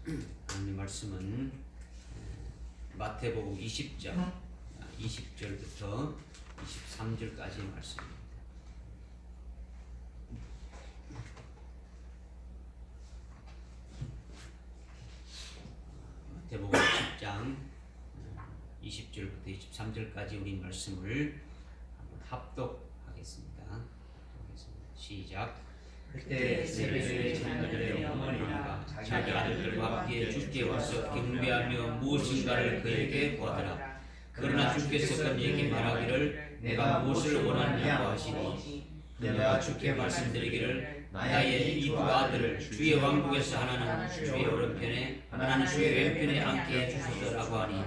하나님 말씀은 마태복음 20장 20절부터 23절까지의 말씀입니다. 마태복음 10장 20절부터 23절까지 우리 말씀을 한번 합독하겠습니다. 시작. 그때 세례의 자녀들의 어머니가 자기 아들들과 함께 주께 와서 경배하며 무엇인가를 그에게 구하더라. 그러나 주께서 그에게 말하기를 내가 무엇을 원하느냐고 하시니 내가 주께 말씀드리기를 나의 이 두 아들을 주의 왕국에서 하나는 주의 오른편에 하나는 주의 왼편에 앉게 해주소서라고 하니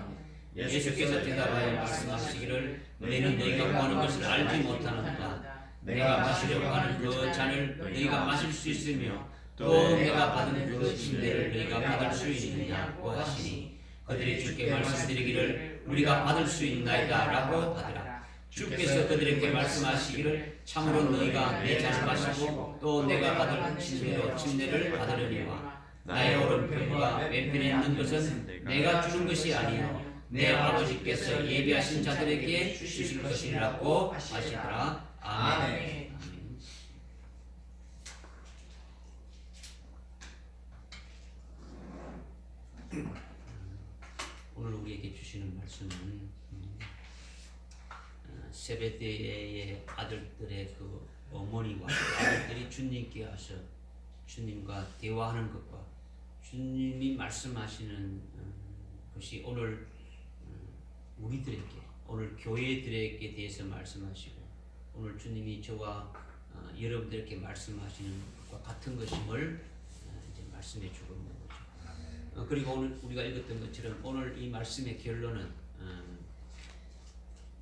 예수께서 대답하여 말씀하시기를 너희는 너희가 구하는 것을 알지 못하는가. 내가 마시려고 하는 그 잔을 너희가 마실 수 있으며 또 내가 받은 그 침례를 너희가 받을 수 있느냐고 하시니 그들이 주께 말씀드리기를 우리가 받을 수 있나이다 라고 하더라. 주께서 그들에게 말씀하시기를 참으로 너희가 내 잔을 마시고 또 내가 받을 침례로 침례를 받으려니와 나의 오른편과 왼편에 있는 것은 내가 주는 것이 아니요 내 아버지께서 예비하신 자들에게 주실 것이라고 하시더라. 아멘. 오늘 우리에게 주시는 말씀은 세베대의 아들들의 그 어머니와 아들들이 주님께 와서 주님과 대화하는 것과 주님이 말씀하시는 것이 오늘 우리들에게 오늘 교회들에게 대해서 말씀하시고 오늘 주님이 저와 여러분들에게 말씀하시는 것과 같은 것임을 이제 말씀해 주고 있는 거죠. 그리고 오늘 우리가 읽었던 것처럼 오늘 이 말씀의 결론은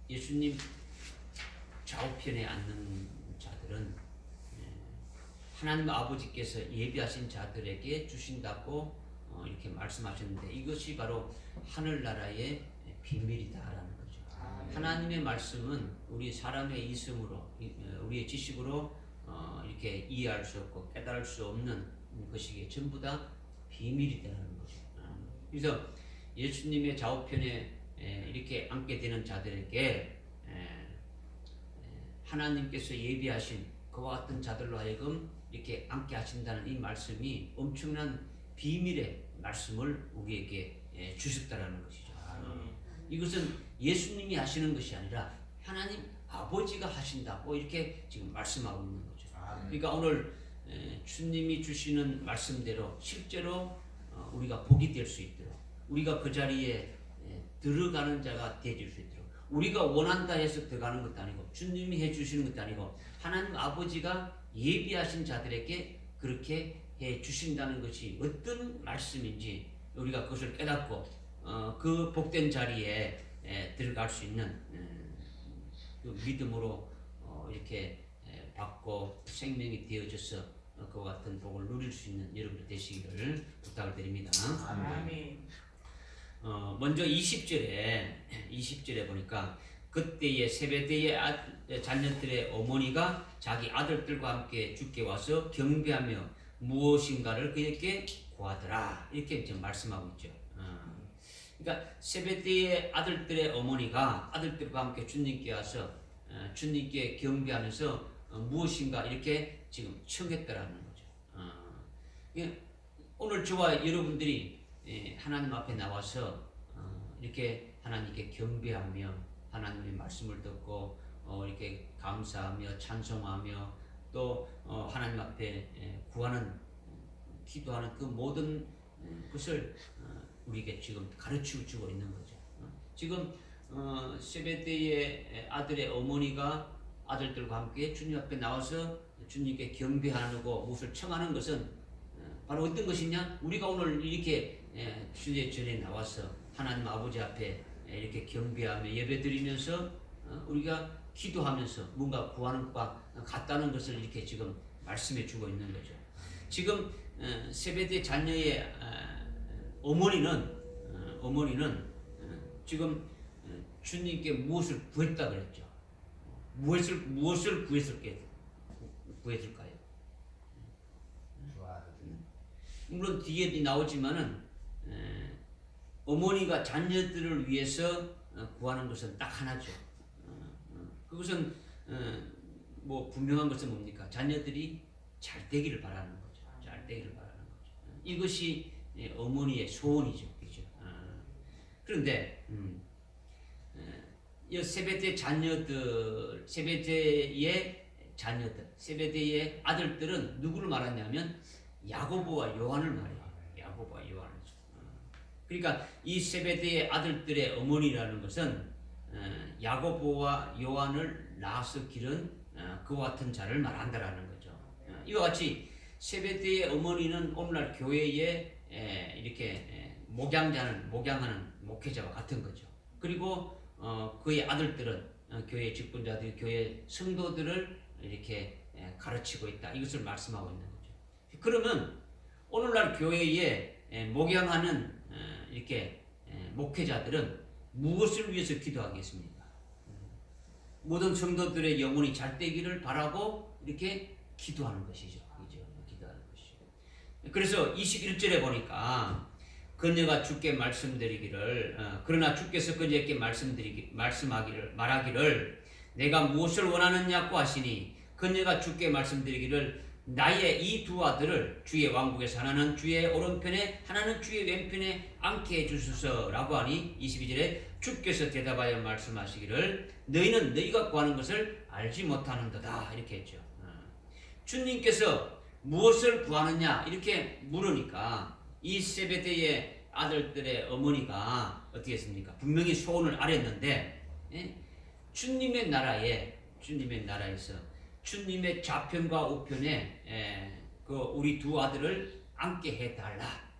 예수님 좌우편에 앉는 자들은 하나님 아버지께서 예비하신 자들에게 주신다고 이렇게 말씀하셨는데 이것이 바로 하늘나라의 비밀이다라는 거죠. 하나님의 말씀은 우리 사람의 이성으로 우리의 지식으로 이렇게 이해할 수 없고 깨달을 수 없는 것이기에 전부 다 비밀이다라는 거죠. 그래서 예수님의 좌우편에 이렇게 앉게 되는 자들에게 하나님께서 예비하신 그와 같은 자들로 하여금 이렇게 앉게 하신다는 이 말씀이 엄청난 비밀의 말씀을 우리에게 주셨다라는 것이죠. 이것은 예수님이 하시는 것이 아니라 하나님 아버지가 하신다고 이렇게 지금 말씀하고 있는 거죠. 그러니까 오늘 주님이 주시는 말씀대로 실제로 우리가 복이 될 수 있도록 우리가 그 자리에 들어가는 자가 되어질 수 있도록 우리가 원한다 해서 들어가는 것도 아니고 주님이 해주시는 것도 아니고 하나님 아버지가 예비하신 자들에게 그렇게 해 주신다는 것이 어떤 말씀인지 우리가 그것을 깨닫고 그 복된 자리에 들어갈 수 있는 그 믿음으로 이렇게 받고 생명이 되어져서 그와 같은 복을 누릴 수 있는 여러분들 되시기를 부탁을 드립니다. 아멘. 먼저 20절에 보니까 그때의 세베대의 자녀들의 어머니가 자기 아들들과 함께 주께 와서 경배하며 무엇인가를 그에게 구하더라 이렇게 지금 말씀하고 있죠. 그러니까 세베대의 아들들의 어머니가 아들들과 함께 주님께 와서 주님께 경배하면서 무엇인가 이렇게 지금 청했더라는 거죠. 오늘 저와 여러분들이 하나님 앞에 나와서 이렇게 하나님께 경배하며 하나님의 말씀을 듣고 이렇게 감사하며 찬송하며 또 하나님 앞에 구하는 기도하는 그 모든 것을 우리에게 지금 가르치고 주고 있는 거죠. 지금 세베대의 아들의 어머니가 아들들과 함께 주님 앞에 나와서 주님께 경배하고 무엇을 청하는 것은 바로 어떤 것이냐? 우리가 오늘 이렇게 주의 전에 나와서 하나님 아버지 앞에 이렇게 경배하며 예배드리면서 우리가 기도하면서 뭔가 구하는 것과 같다는 것을 이렇게 지금 말씀해 주고 있는 거죠. 지금 세베대 자녀의 어머니는 지금 주님께 무엇을 구했다 그랬죠. 무엇을 구했을까요? 물론 뒤에 나오지만은 어머니가 자녀들을 위해서 구하는 것은 딱 하나죠. 그것은 뭐 분명한 것은 뭡니까? 자녀들이 잘 되기를 바라는 거죠. 잘 되기를 바라는 거죠. 이것이 어머니의 소원이죠. 그죠? 그런데 이 세베대 자녀들, 세베대의 아들들은 누구를 말하냐면 야고보와 요한을 말해요. 야고보와 요한을. 그러니까 이 세베대의 아들들의 어머니라는 것은 야고보와 요한을 낳아서 기른 그와 같은 자를 말한다라는 거죠. 이와 같이 세베대의 어머니는 오늘날 교회에 이렇게 목양하는 목회자와 같은 거죠. 그리고 그의 아들들은 교회 직분자들, 교회 성도들을 이렇게 가르치고 있다. 이것을 말씀하고 있는 거죠. 그러면 오늘날 교회에 목양하는 이렇게 목회자들은 무엇을 위해서 기도하겠습니까? 모든 성도들의 영혼이 잘 되기를 바라고 이렇게 기도하는 것이죠. 그죠? 기도하는 것이죠. 그래서 21절에 보니까 그녀가 주께 말씀드리기를 그러나 주께서 그녀에게 말하기를 내가 무엇을 원하느냐고 하시니 그녀가 주께 말씀드리기를 나의 이 두 아들을 주의 왕국에서 하나는 주의 오른편에 하나는 주의 왼편에 앉게 해주소서라고 하니 22절에 주께서 대답하여 말씀하시기를 너희는 너희가 구하는 것을 알지 못하는도다 이렇게 했죠. 주님께서 무엇을 구하느냐 이렇게 물으니까 이 세베대의 아들들의 어머니가 어떻게 했습니까? 분명히 소원을 아랬는데 주님의 나라에서 주님의 좌편과 우편에 그 우리 두 아들을 앉게 해달라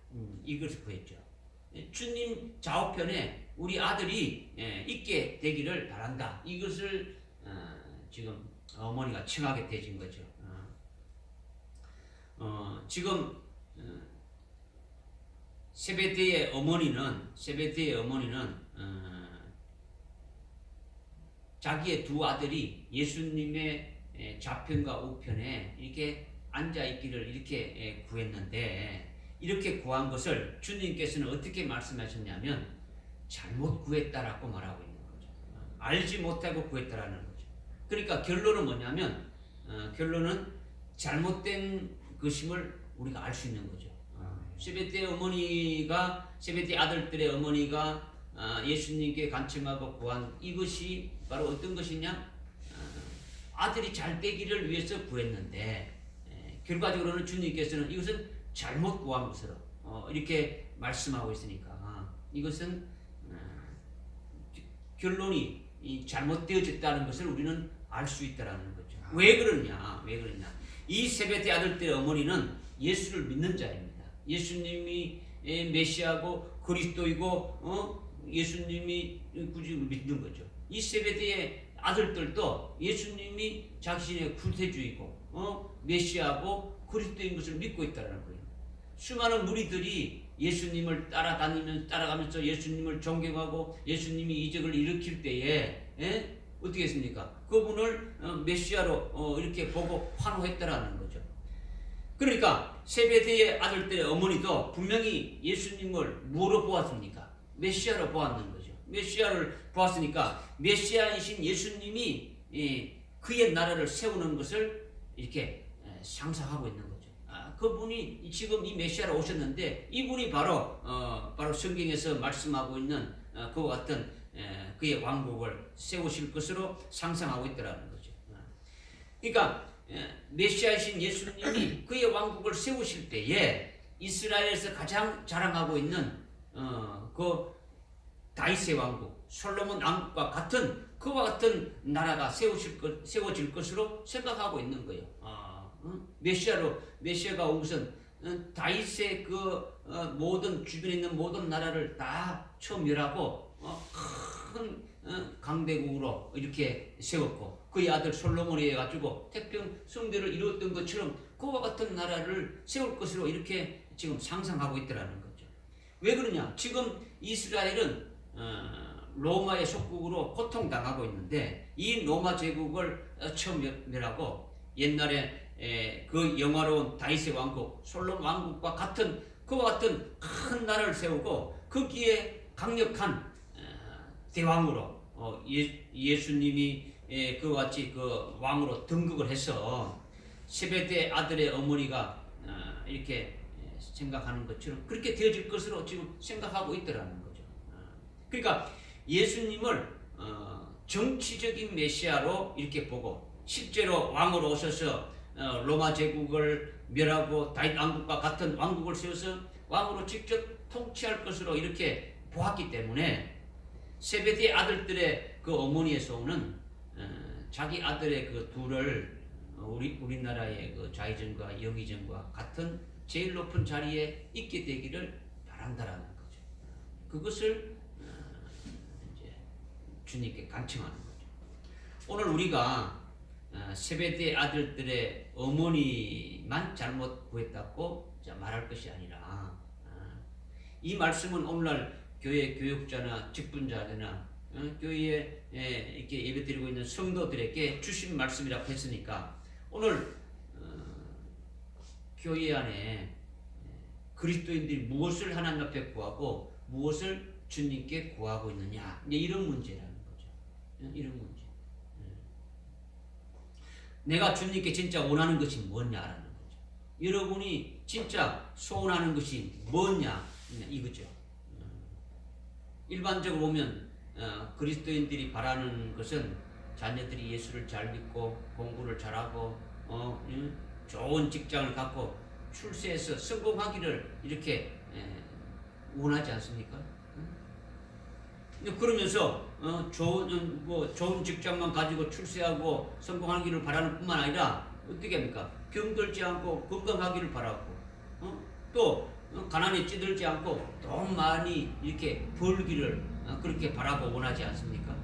이것을 구했죠. 주님 좌우편에 우리 아들이 있게 되기를 바란다. 이것을 지금 어머니가 청하게 되신 거죠. 지금 세베대의 어머니는 자기의 두 아들이 예수님의 좌편과 우편에 이렇게 앉아 있기를 이렇게 구했는데 이렇게 구한 것을 주님께서는 어떻게 말씀하셨냐면 잘못 구했다라고 말하고 있는 거죠. 알지 못하고 구했다라는 거죠. 그러니까 결론은 뭐냐면 결론은 잘못된 것임을 우리가 알 수 있는 거죠. 세베대 아들들의 어머니가 예수님께 간청하고 구한 이것이 바로 어떤 것이냐? 아들이 잘 되기를 위해서 구했는데 결과적으로는 주님께서는 이것은 잘못 구한 것으로 이렇게 말씀하고 있으니까 이것은 결론이 잘못되어졌다는 것을 우리는 알 수 있다라는 거죠. 왜 그러냐? 이 세베대 아들들의 어머니는 예수를 믿는 자입니다. 예수님이 메시아고 그리스도이고 예수님이 굳이 믿는 거죠. 이 세베대의 아들들도 예수님이 자신의 구세주이고 메시아고 그리스도인 것을 믿고 있다는 거예요. 수많은 무리들이 예수님을 따라가면서 예수님을 존경하고 예수님이 이적을 일으킬 때에 어떻게 했습니까? 그분을 메시아로 이렇게 보고 환호했다라는 거죠. 그러니까 세베대의 아들들의 어머니도 분명히 예수님을 뭐로 보았습니까? 메시아로 보았는 거죠. 메시아를 보았으니까 메시아이신 예수님이 그의 나라를 세우는 것을 이렇게 상상하고 있는 거죠. 그분이 지금 이 메시아로 오셨는데 이분이 바로 성경에서 말씀하고 있는 그와 같은 그의 왕국을 세우실 것으로 상상하고 있다는 거죠. 그러니까 메시아이신 예수님이 그의 왕국을 세우실 때에 이스라엘에서 가장 자랑하고 있는 그 다윗의 왕국, 솔로몬 왕국과 같은 그와 같은 나라가 세워질 것으로 생각하고 있는 거예요. 메시아가 온 것은 다윗의 그 모든 주변에 있는 모든 나라를 다 처음 멸하고 큰 강대국으로 이렇게 세웠고 그의 아들 솔로몬이 해가지고 태평 성대를 이루었던 것처럼 그와 같은 나라를 세울 것으로 이렇게 지금 상상하고 있더라는 거죠. 왜 그러냐? 지금 이스라엘은 로마의 속국으로 고통당하고 있는데 이 로마 제국을 처음 멸하고 옛날에 그 영화로운 다윗의 왕국, 솔로몬 왕국과 같은 그와 같은 큰 나라를 세우고 거기에 강력한 대왕으로 예수님이 그와 같이 그 왕으로 등극을 해서 세베대 아들의 어머니가 이렇게 생각하는 것처럼 그렇게 되어질 것으로 지금 생각하고 있더라는 거죠. 그러니까 예수님을 정치적인 메시아로 이렇게 보고 실제로 왕으로 오셔서 로마 제국을 멸하고 다윗 왕국과 같은 왕국을 세워서 왕으로 직접 통치할 것으로 이렇게 보았기 때문에 세베대 아들들의 그 어머니에서 오는 자기 아들의 그 둘을 우리나라의 그 좌의정과 영의정과 같은 제일 높은 자리에 있게 되기를 바란다라는 거죠. 그것을 이제 주님께 간청하는 거죠. 오늘 우리가 세베대 아들들의 어머니만 잘못 구했다고 말할 것이 아니라 이 말씀은 오늘날 교회 교육자나 직분자나 교회에 이렇게 예배드리고 있는 성도들에게 주신 말씀이라고 했으니까 오늘 교회 안에 그리스도인들이 무엇을 하나님 앞에 구하고 무엇을 주님께 구하고 있느냐 이런 문제라는 거죠. 이런 문제. 내가 주님께 진짜 원하는 것이 뭐냐라는 거죠. 여러분이 진짜 소원하는 것이 뭐냐 이거죠. 일반적으로 보면 그리스도인들이 바라는 것은 자녀들이 예수를 잘 믿고 공부를 잘하고 좋은 직장을 갖고 출세해서 성공하기를 이렇게 원하지 않습니까? 그러면서 좋은 직장만 가지고 출세하고 성공하기를 바라는 뿐만 아니라 어떻게 합니까? 병들지 않고 건강하기를 바라고 또 가난에 찌들지 않고 돈 많이 이렇게 벌기를 그렇게 바라고 원하지 않습니까?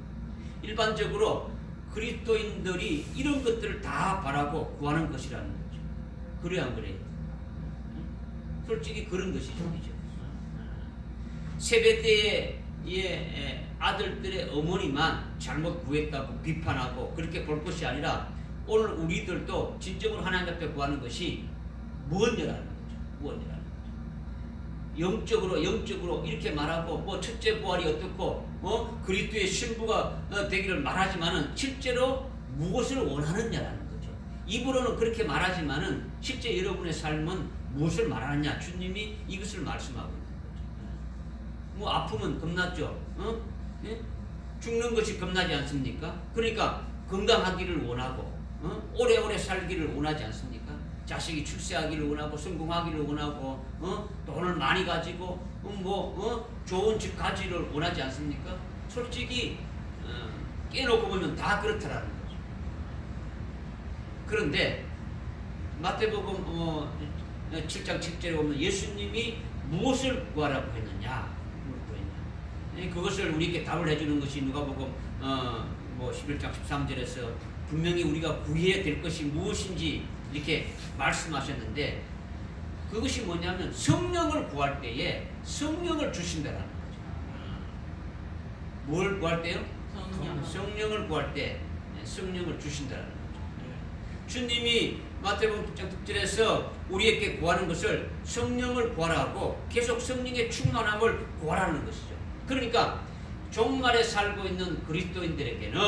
일반적으로 그리스도인들이 이런 것들을 다 바라고 구하는 것이라는 거죠. 그래야 안 그래요? 솔직히 그런 것이죠. 세베대의 아들들의 어머니만 잘못 구했다고 비판하고 그렇게 볼 것이 아니라 오늘 우리들도 진정으로 하나님 앞에 구하는 것이 무엇이라는 거죠. 무엇이라는 거죠. 영적으로 이렇게 말하고 뭐 첫째 부활이 어떻고 그리스도의 신부가 되기를 말하지만은 실제로 무엇을 원하느냐라는 거죠. 입으로는 그렇게 말하지만은 실제 여러분의 삶은 무엇을 말하느냐 주님이 이것을 말씀하고 있는 거죠. 뭐 아프면 겁나죠. 예? 죽는 것이 겁나지 않습니까? 그러니까 건강하기를 원하고 오래오래 살기를 원하지 않습니까? 자식이 출세하기를 원하고 성공하기를 원하고 돈을 많이 가지고 좋은 집 가지를 원하지 않습니까? 솔직히 깨놓고 보면 다 그렇다라는 거죠. 그런데 마태복음 7장 7절에 보면 예수님이 무엇을 구하라고 했느냐? 그것을 우리에게 답을 해주는 것이 누가복음 11장 13절에서 분명히 우리가 구해야 될 것이 무엇인지 이렇게 말씀하셨는데 그것이 뭐냐면 성령을 구할 때에 성령을 주신다는 거죠. 뭘 구할 때요? 성령을 구할 때 성령을 주신다는 거죠. 주님이 마태복음 6장 6절에서 우리에게 구하는 것을 성령을 구하라고 계속 성령의 충만함을 구하라는 것이죠. 그러니까 종말에 살고 있는 그리스도인들에게는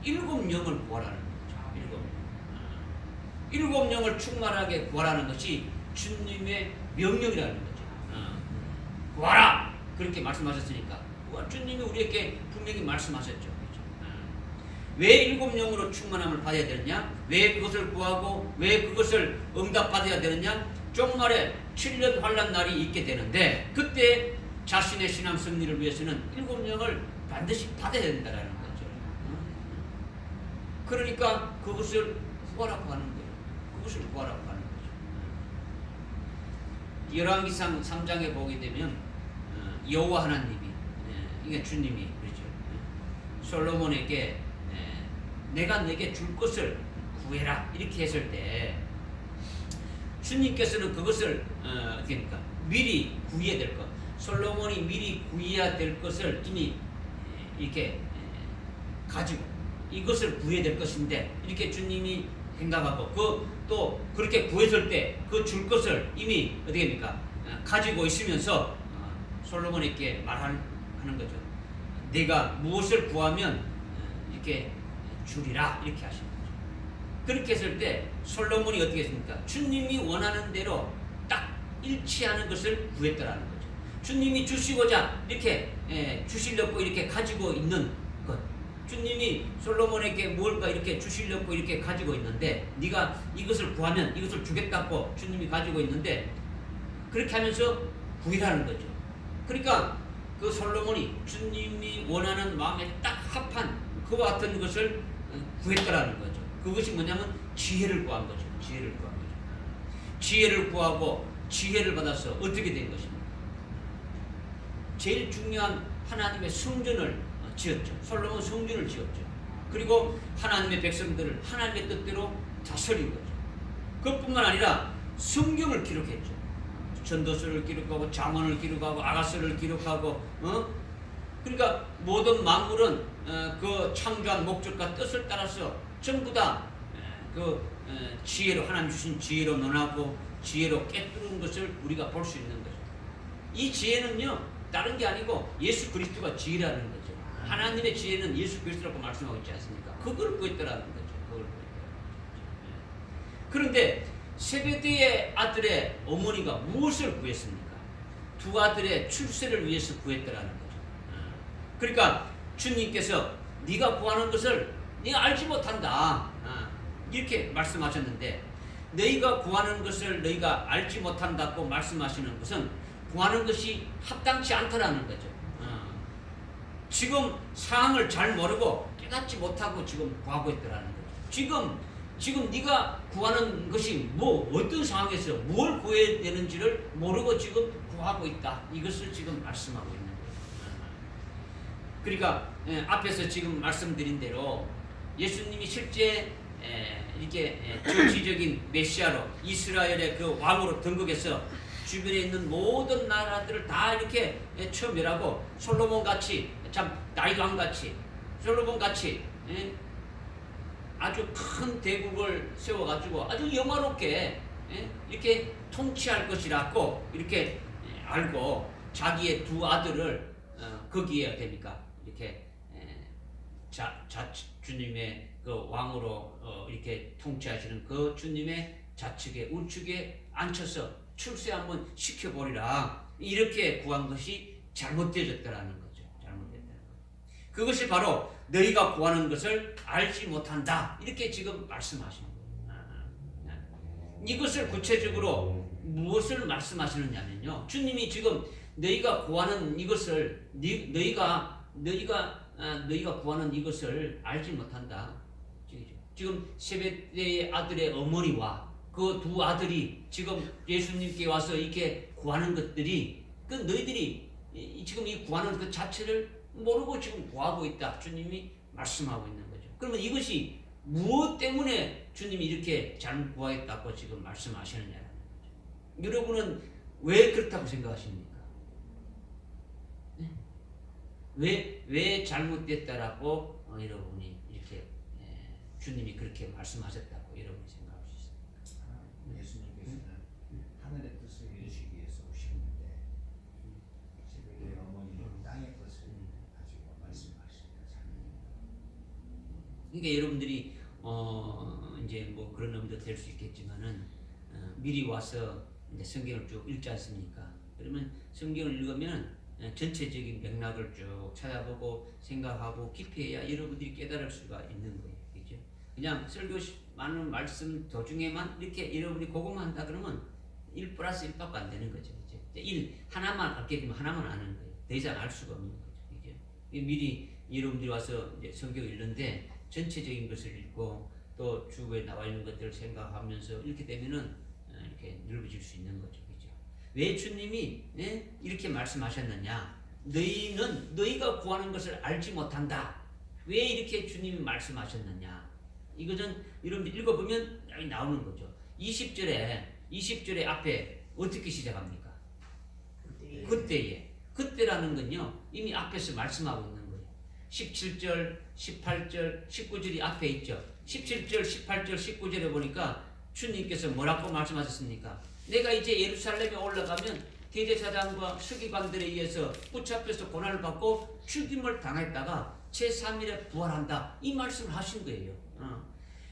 7영을 구하라는 거죠. 7영을 충만하게 구하라는 것이 주님의 명령이라는 거죠. 구하라! 그렇게 말씀하셨으니까 주님이 우리에게 분명히 말씀하셨죠. 왜 7영으로 충만함을 받아야 되느냐? 왜 그것을 구하고 왜 그것을 응답받아야 되느냐? 종말에 7년 환난 날이 있게 되는데 그때 자신의 신앙 승리를 위해서는 7영을 반드시 받아야 된다는 거죠. 그러니까 그것을 구하라고 하는 거예요. 그것을 구하라고 하는 거죠. 열왕기상 3장에 보게 되면 여호와 하나님이 이게 주님이 그렇죠. 솔로몬에게 내가 내게 줄 것을 구해라 이렇게 했을 때 주님께서는 그것을 어떻게니까 미리 구해야 될 것. 솔로몬이 미리 구해야 될 것을 이미 이렇게 가지고 이것을 구해야 될 것인데 이렇게 주님이 생각하고 또 그렇게 구했을 때 그 줄 것을 이미 어떻게 합니까? 가지고 있으면서 솔로몬에게 말하는 거죠. 내가 무엇을 구하면 이렇게 주리라 이렇게 하시는 거죠. 그렇게 했을 때 솔로몬이 어떻게 했습니까? 주님이 원하는 대로 딱 일치하는 것을 구했더라는 거죠. 주님이 주시고자 이렇게 주시려고 이렇게 가지고 있는 것. 주님이 솔로몬에게 뭘까 이렇게 주시려고 이렇게 가지고 있는데 네가 이것을 구하면 이것을 주겠다고 주님이 가지고 있는데 그렇게 하면서 구이라는 거죠. 그러니까 그 솔로몬이 주님이 원하는 마음에 딱 합한 그와 같은 것을 구했더라는 거죠. 그것이 뭐냐면 지혜를 구한 거죠. 지혜를 구한 거죠. 지혜를 구하고 지혜를 받아서 어떻게 된 것입니까? 제일 중요한 하나님의 성전을 지었죠. 솔로몬 성전을 지었죠. 그리고 하나님의 백성들을 하나님의 뜻대로 다스린 거죠. 그것뿐만 아니라 성경을 기록했죠. 전도서를 기록하고 잠언을 기록하고 아가서를 기록하고 그러니까 모든 만물은 그 창조한 목적과 뜻을 따라서 전부 다 그 지혜로 하나님 주신 지혜로 논하고 지혜로 깨뜨린 것을 우리가 볼 수 있는 거죠. 이 지혜는요 다른 게 아니고 예수 그리스도가 지혜라는 거죠. 하나님의 지혜는 예수 그리스도라고 말씀하고 있지 않습니까? 그걸 구했더라는 거죠. 그걸 구했더라는 거죠. 그런데 세베대의 아들의 어머니가 무엇을 구했습니까? 두 아들의 출세를 위해서 구했더라는 거죠. 그러니까 주님께서 네가 구하는 것을 네가 알지 못한다 이렇게 말씀하셨는데 너희가 구하는 것을 너희가 알지 못한다고 말씀하시는 것은 구하는 것이 합당치 않다라는 거죠. 지금 상황을 잘 모르고 깨닫지 못하고 지금 구하고 있더라는 거죠. 지금 네가 구하는 것이 어떤 상황에서 뭘 구해야 되는지를 모르고 지금 구하고 있다. 이것을 지금 말씀하고 있는 거예요. 그러니까 앞에서 지금 말씀드린 대로 예수님이 실제 이렇게 정치적인 메시아로 이스라엘의 그 왕으로 등극해서 주변에 있는 모든 나라들을 다 이렇게 처멸하고 솔로몬 같이 참 다윗왕 같이 솔로몬 같이 아주 큰 대국을 세워가지고 아주 영화롭게 이렇게 통치할 것이라고 이렇게 알고 자기의 두 아들을 거기에 됩니까 이렇게 주님의 그 왕으로 이렇게 통치하시는 그 주님의 좌측에 우측에 앉혀서 출세 한번 시켜보리라 이렇게 구한 것이 잘못되어졌다라는 거죠. 잘못됐다는 거죠. 그것이 바로 너희가 구하는 것을 알지 못한다 이렇게 지금 말씀하시는 거예요. 이것을 구체적으로 무엇을 말씀하시느냐면요. 주님이 지금 너희가 구하는 이것을 너희가 구하는 이것을 알지 못한다. 지금 세베대의 아들의 어머니와 그 두 아들이 지금 예수님께 와서 이렇게 구하는 것들이 그 너희들이 지금 이 구하는 그 자체를 모르고 지금 구하고 있다. 주님이 말씀하고 있는 거죠. 그러면 이것이 무엇 때문에 주님이 이렇게 잘못 구하겠다고 지금 말씀하시느냐는 거죠. 여러분은 왜 그렇다고 생각하십니까? 왜 잘못됐다라고 여러분이 이렇게 주님이 그렇게 말씀하셨다고 여러분이 생각할 수 있습니까? 예수님께서는 하늘의 뜻을 이루시기 위해서 오셨는데 세베대의 어머니는 땅의 뜻을 가지고 말씀하십니다. 그러니까 여러분들이 이제 뭐 그런 의미도 될 수 있겠지만은 미리 와서 이제 성경을 쭉 읽지 않습니까? 그러면 성경을 읽으면 전체적인 맥락을 쭉 찾아보고 생각하고 깊이 해야 여러분들이 깨달을 수가 있는 거예요. 그죠? 그냥 설교하는 말씀 도중에만 이렇게 여러분이 그것만 한다 그러면 1 플러스 1밖에 안 되는 거죠. 그죠? 1 하나만 알게 되면 하나만 아는 거예요. 더 이상 알 수가 없는 거죠. 그죠? 미리 여러분들이 와서 이제 성경 읽는데 전체적인 것을 읽고 또 주변에 나와 있는 것들을 생각하면서 이렇게 되면은 이렇게 넓어질 수 있는 거죠. 그죠? 왜 주님이 이렇게 말씀하셨느냐? 너희가 구하는 것을 알지 못한다. 왜 이렇게 주님이 말씀하셨느냐? 이것은 여러분들 읽어보면 여기 나오는 거죠. 20절에 앞에 어떻게 시작합니까? 그때라는 건요 이미 앞에서 말씀하고 있는 거예요. 17절, 18절, 19절이 앞에 있죠. 17절, 18절, 19절에 보니까 주님께서 뭐라고 말씀하셨습니까? 내가 이제 예루살렘에 올라가면 대제사장과 서기관들에 의해서 붙잡혀서 고난을 받고 죽임을 당했다가 제3일에 부활한다. 이 말씀을 하신 거예요.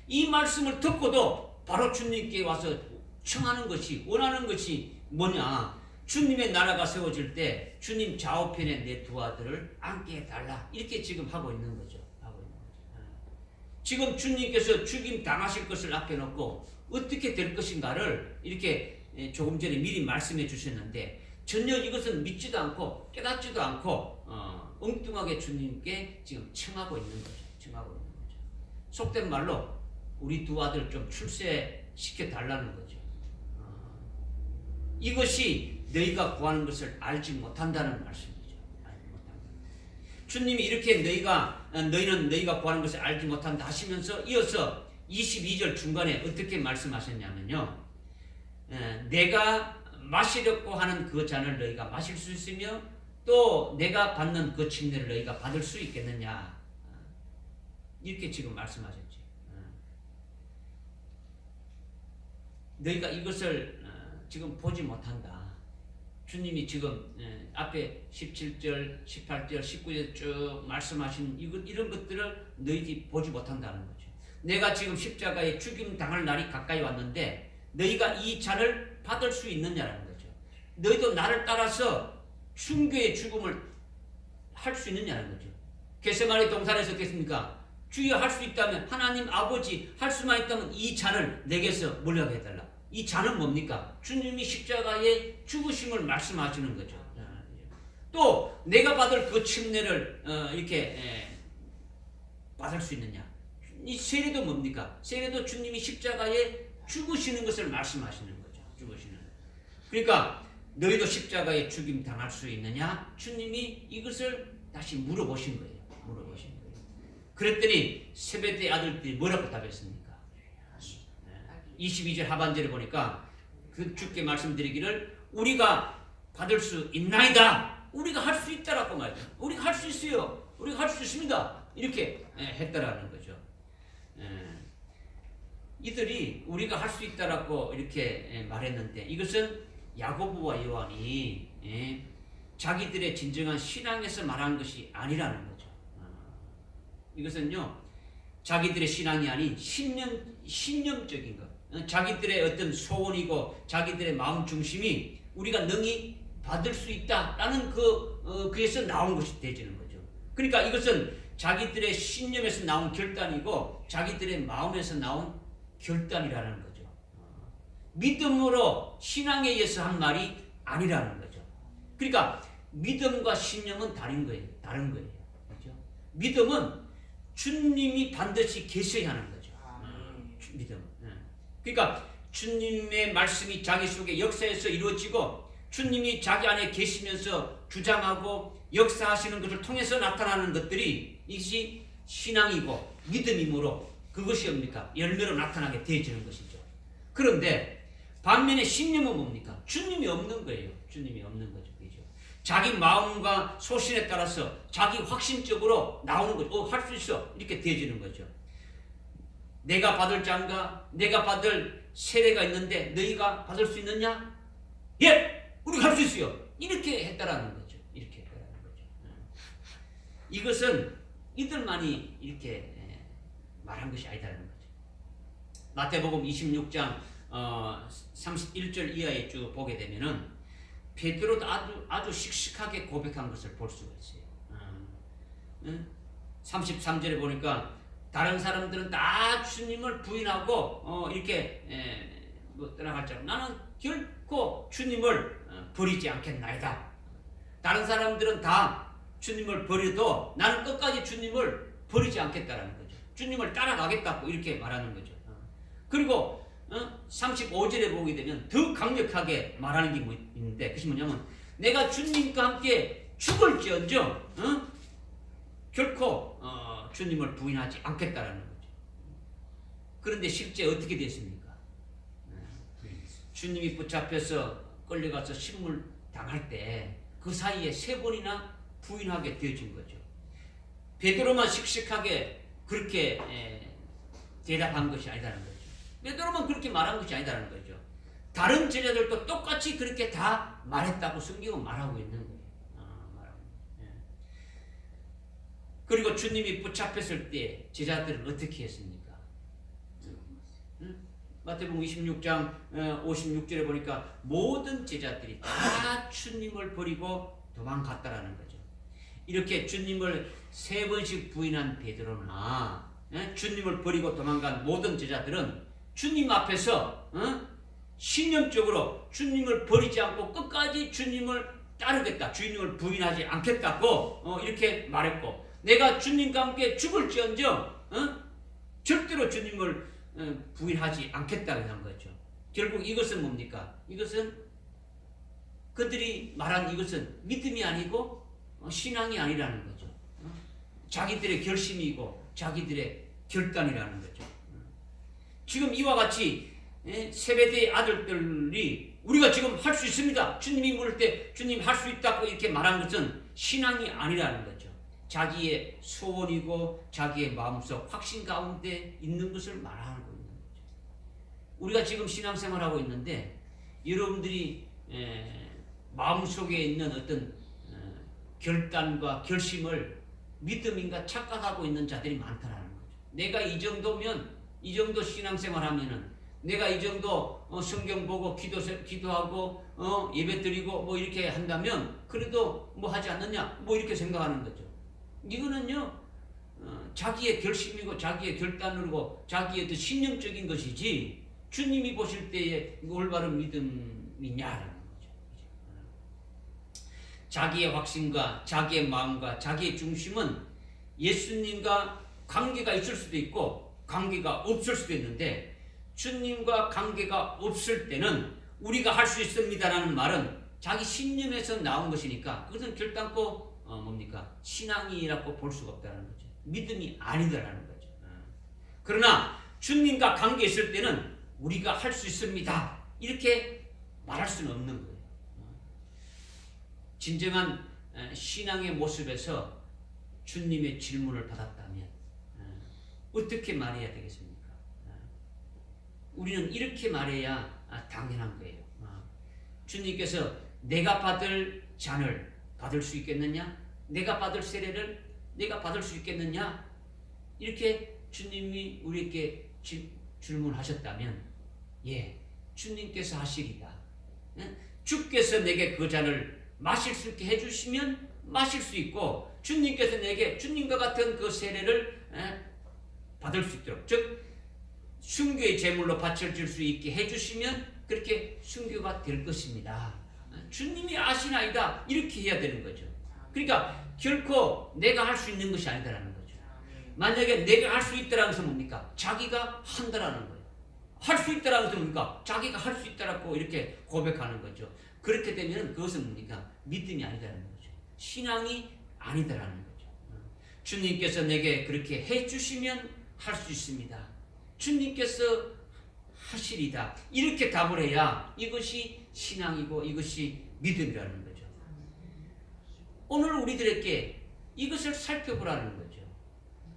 이 말씀을 듣고도 바로 주님께 와서 청하는 것이, 원하는 것이 뭐냐? 주님의 나라가 세워질 때 주님 좌우편에 내 두 아들을 앉게 해달라. 이렇게 지금 하고 있는 거죠. 지금 주님께서 죽임 당하실 것을 아껴놓고 어떻게 될 것인가를 이렇게 조금 전에 미리 말씀해 주셨는데, 전혀 이것은 믿지도 않고 깨닫지도 않고 엉뚱하게 주님께 지금 청하고 있는 거죠. 청하고 있는 거죠. 속된 말로 우리 두 아들 좀 출세시켜 달라는 거죠. 이것이 너희가 구하는 것을 알지 못한다는 말씀이죠. 알지 못한다. 주님이 이렇게 너희는 너희가 구하는 것을 알지 못한다 하시면서 이어서 22절 중간에 어떻게 말씀하셨냐면요. 내가 마시려고 하는 그 잔을 너희가 마실 수 있으며 또 내가 받는 그 침례를 너희가 받을 수 있겠느냐. 이렇게 지금 말씀하셨죠. 너희가 이것을 지금 보지 못한다. 주님이 지금 앞에 17절, 18절, 19절 쭉 말씀하신 이런 것들을 너희들이 보지 못한다는 거죠. 내가 지금 십자가에 죽임 당할 날이 가까이 왔는데 너희가 이 잔을 받을 수 있느냐라는 거죠. 너희도 나를 따라서 순교의 죽음을 할 수 있느냐는 거죠. 겟세마네 동산에서 어떻습니까? 주여 할 수 있다면, 하나님 아버지 할 수만 있다면 이 잔을 내게서 몰려게 해달라. 이 잔은 뭡니까? 주님이 십자가의 죽으심을 말씀하시는 거죠. 또 내가 받을 그 침례를 이렇게 받을 수 있느냐? 이 세례도 뭡니까? 세례도 주님이 십자가에 죽으시는 것을 말씀하시는 거죠. 죽으시는. 그러니까 너희도 십자가에 죽임 당할 수 있느냐? 주님이 이것을 다시 물어보신 거예요. 물어보신 거예요. 그랬더니 세베대 아들들이 뭐라고 답했습니까? 22절 하반절에 보니까 그 주께 말씀드리기를 우리가 받을 수 있나이다. 우리가 할 수 있다라고 말이죠. 우리가 할 수 있어요. 우리가 할 수 있습니다. 이렇게 했다라는 거죠. 이들이 우리가 할 수 있다라고 이렇게 말했는데, 이것은 야고보와 요한이 자기들의 진정한 신앙에서 말한 것이 아니라는 거죠. 이것은요, 자기들의 신앙이 아닌 신념적인 것, 자기들의 어떤 소원이고 자기들의 마음 중심이 우리가 능히 받을 수 있다라는 그에서 나온 것이 되지는 거죠. 그러니까 이것은 자기들의 신념에서 나온 결단이고 자기들의 마음에서 나온 결단이라는 거죠. 믿음으로 신앙에 의해서 한 말이 아니라는 거죠. 그러니까 믿음과 신념은 다른 거예요. 다른 거예요. 그렇죠? 믿음은 주님이 반드시 계셔야 하는 거죠. 믿음은. 그러니까 주님의 말씀이 자기 속에 역사에서 이루어지고 주님이 자기 안에 계시면서 주장하고 역사하시는 것을 통해서 나타나는 것들이 이것이 신앙이고 믿음이므로 그것이 뭡니까? 열매로 나타나게 되어지는 것이죠. 그런데 반면에 신념은 뭡니까? 주님이 없는 거예요. 주님이 없는 거죠. 그죠? 자기 마음과 소신에 따라서 자기 확신적으로 나오는 거죠. 할 수 있어. 이렇게 되어지는 거죠. 내가 받을 잔과 내가 받을 세례가 있는데 너희가 받을 수 있느냐? 예! 우리가 할 수 있어요. 이렇게 했다라는 거죠. 이렇게 했다라는 거죠. 이것은 이들만이 이렇게 말한 것이 아니다라는 거죠. 마태복음 26장 31절 이하에 쭉 보게 되면은 베드로도 아주 씩씩하게 고백한 것을 볼 수가 있어요. 33절에 보니까 다른 사람들은 다 주님을 부인하고 이렇게 떠나갈 줄 알고 나는 결코 주님을 버리지 않겠나이다. 다른 사람들은 다 주님을 버려도 나는 끝까지 주님을 버리지 않겠다라는 거죠. 주님을 따라가겠다고 이렇게 말하는 거죠. 그리고 35절에 보게 되면 더 강력하게 말하는 게 있는데 그것이 뭐냐면 내가 주님과 함께 죽을지언정 결코 주님을 부인하지 않겠다라는 거죠. 그런데 실제 어떻게 됐습니까? 주님이 붙잡혀서 끌려가서 신물 당할 때 그 사이에 3번이나 부인하게 되어진 거죠. 베드로만 씩씩하게 그렇게 대답한 것이 아니다는 거죠. 베드로만 그렇게 말한 것이 아니다는 거죠. 다른 제자들도 똑같이 그렇게 다 말했다고 성경은 말하고 있는 거예요. 그리고 주님이 붙잡혔을 때 제자들은 어떻게 했습니까? 마태복음 26장 56절에 보니까 모든 제자들이 다 주님을 버리고 도망갔다라는 거죠. 이렇게 주님을 3번씩 부인한 베드로나 주님을 버리고 도망간 모든 제자들은 주님 앞에서 신념적으로 주님을 버리지 않고 끝까지 주님을 따르겠다, 주님을 부인하지 않겠다고 이렇게 말했고, 내가 주님과 함께 죽을지언정 절대로 주님을 부인하지 않겠다고 한 거죠. 결국 이것은 뭡니까? 이것은 그들이 말한 이것은 믿음이 아니고 신앙이 아니라는 거죠. 자기들의 결심이고 자기들의 결단이라는 거죠. 지금 이와 같이 세베대의 아들들이 우리가 지금 할 수 있습니다, 주님이 물을 때 주님 할 수 있다고 이렇게 말한 것은 신앙이 아니라는 거죠. 자기의 소원이고 자기의 마음속 확신 가운데 있는 것을 말하고 있는 거죠. 우리가 지금 신앙생활하고 있는데 여러분들이 마음속에 있는 어떤 결단과 결심을 믿음인가 착각하고 있는 자들이 많다라는 거죠. 내가 이 정도면, 이 정도 신앙생활하면은, 내가 이 정도 성경 보고 기도하고 예배 드리고 뭐 이렇게 한다면 그래도 뭐 하지 않느냐, 뭐 이렇게 생각하는 거죠. 이거는요 자기의 결심이고 자기의 결단으로 자기의 그 신념적인 것이지 주님이 보실 때의 올바른 믿음이냐라는 거죠. 자기의 확신과 자기의 마음과 자기의 중심은 예수님과 관계가 있을 수도 있고 관계가 없을 수도 있는데, 주님과 관계가 없을 때는 우리가 할 수 있습니다라는 말은 자기 신념에서 나온 것이니까 그것은 결단코 뭡니까? 신앙이라고 볼 수가 없다는 거죠. 믿음이 아니다라는 거죠. 그러나 주님과 관계 있을 때는 우리가 할 수 있습니다, 이렇게 말할 수는 없는 거예요. 진정한 신앙의 모습에서 주님의 질문을 받았다면 어떻게 말해야 되겠습니까? 우리는 이렇게 말해야 당연한 거예요. 주님께서 내가 받을 잔을 받을 수 있겠느냐? 내가 받을 세례를 내가 받을 수 있겠느냐? 이렇게 주님이 우리에게 질문하셨다면, 예, 주님께서 하시리다. 주께서 내게 그 잔을 마실 수 있게 해주시면 마실 수 있고, 주님께서 내게 주님과 같은 그 세례를 받을 수 있도록, 즉 순교의 제물로 바쳐질 수 있게 해주시면 그렇게 순교가 될 것입니다. 주님이 아시나이다, 이렇게 해야 되는 거죠. 그러니까 결코 내가 할 수 있는 것이 아니다라는 거죠. 만약에 내가 할 수 있다라는 것은 뭡니까? 자기가 한다라는 거예요. 할 수 있다라는 것은 뭡니까? 자기가 할 수 있다라고 이렇게 고백하는 거죠. 그렇게 되면 그것은 뭡니까? 믿음이 아니다라는 거죠. 신앙이 아니다라는 거죠. 주님께서 내게 그렇게 해주시면 할 수 있습니다, 주님께서 하시리다, 이렇게 답을 해야 이것이 신앙이고 이것이 믿음이라는 거죠. 오늘 우리들에게 이것을 살펴보라는 거죠.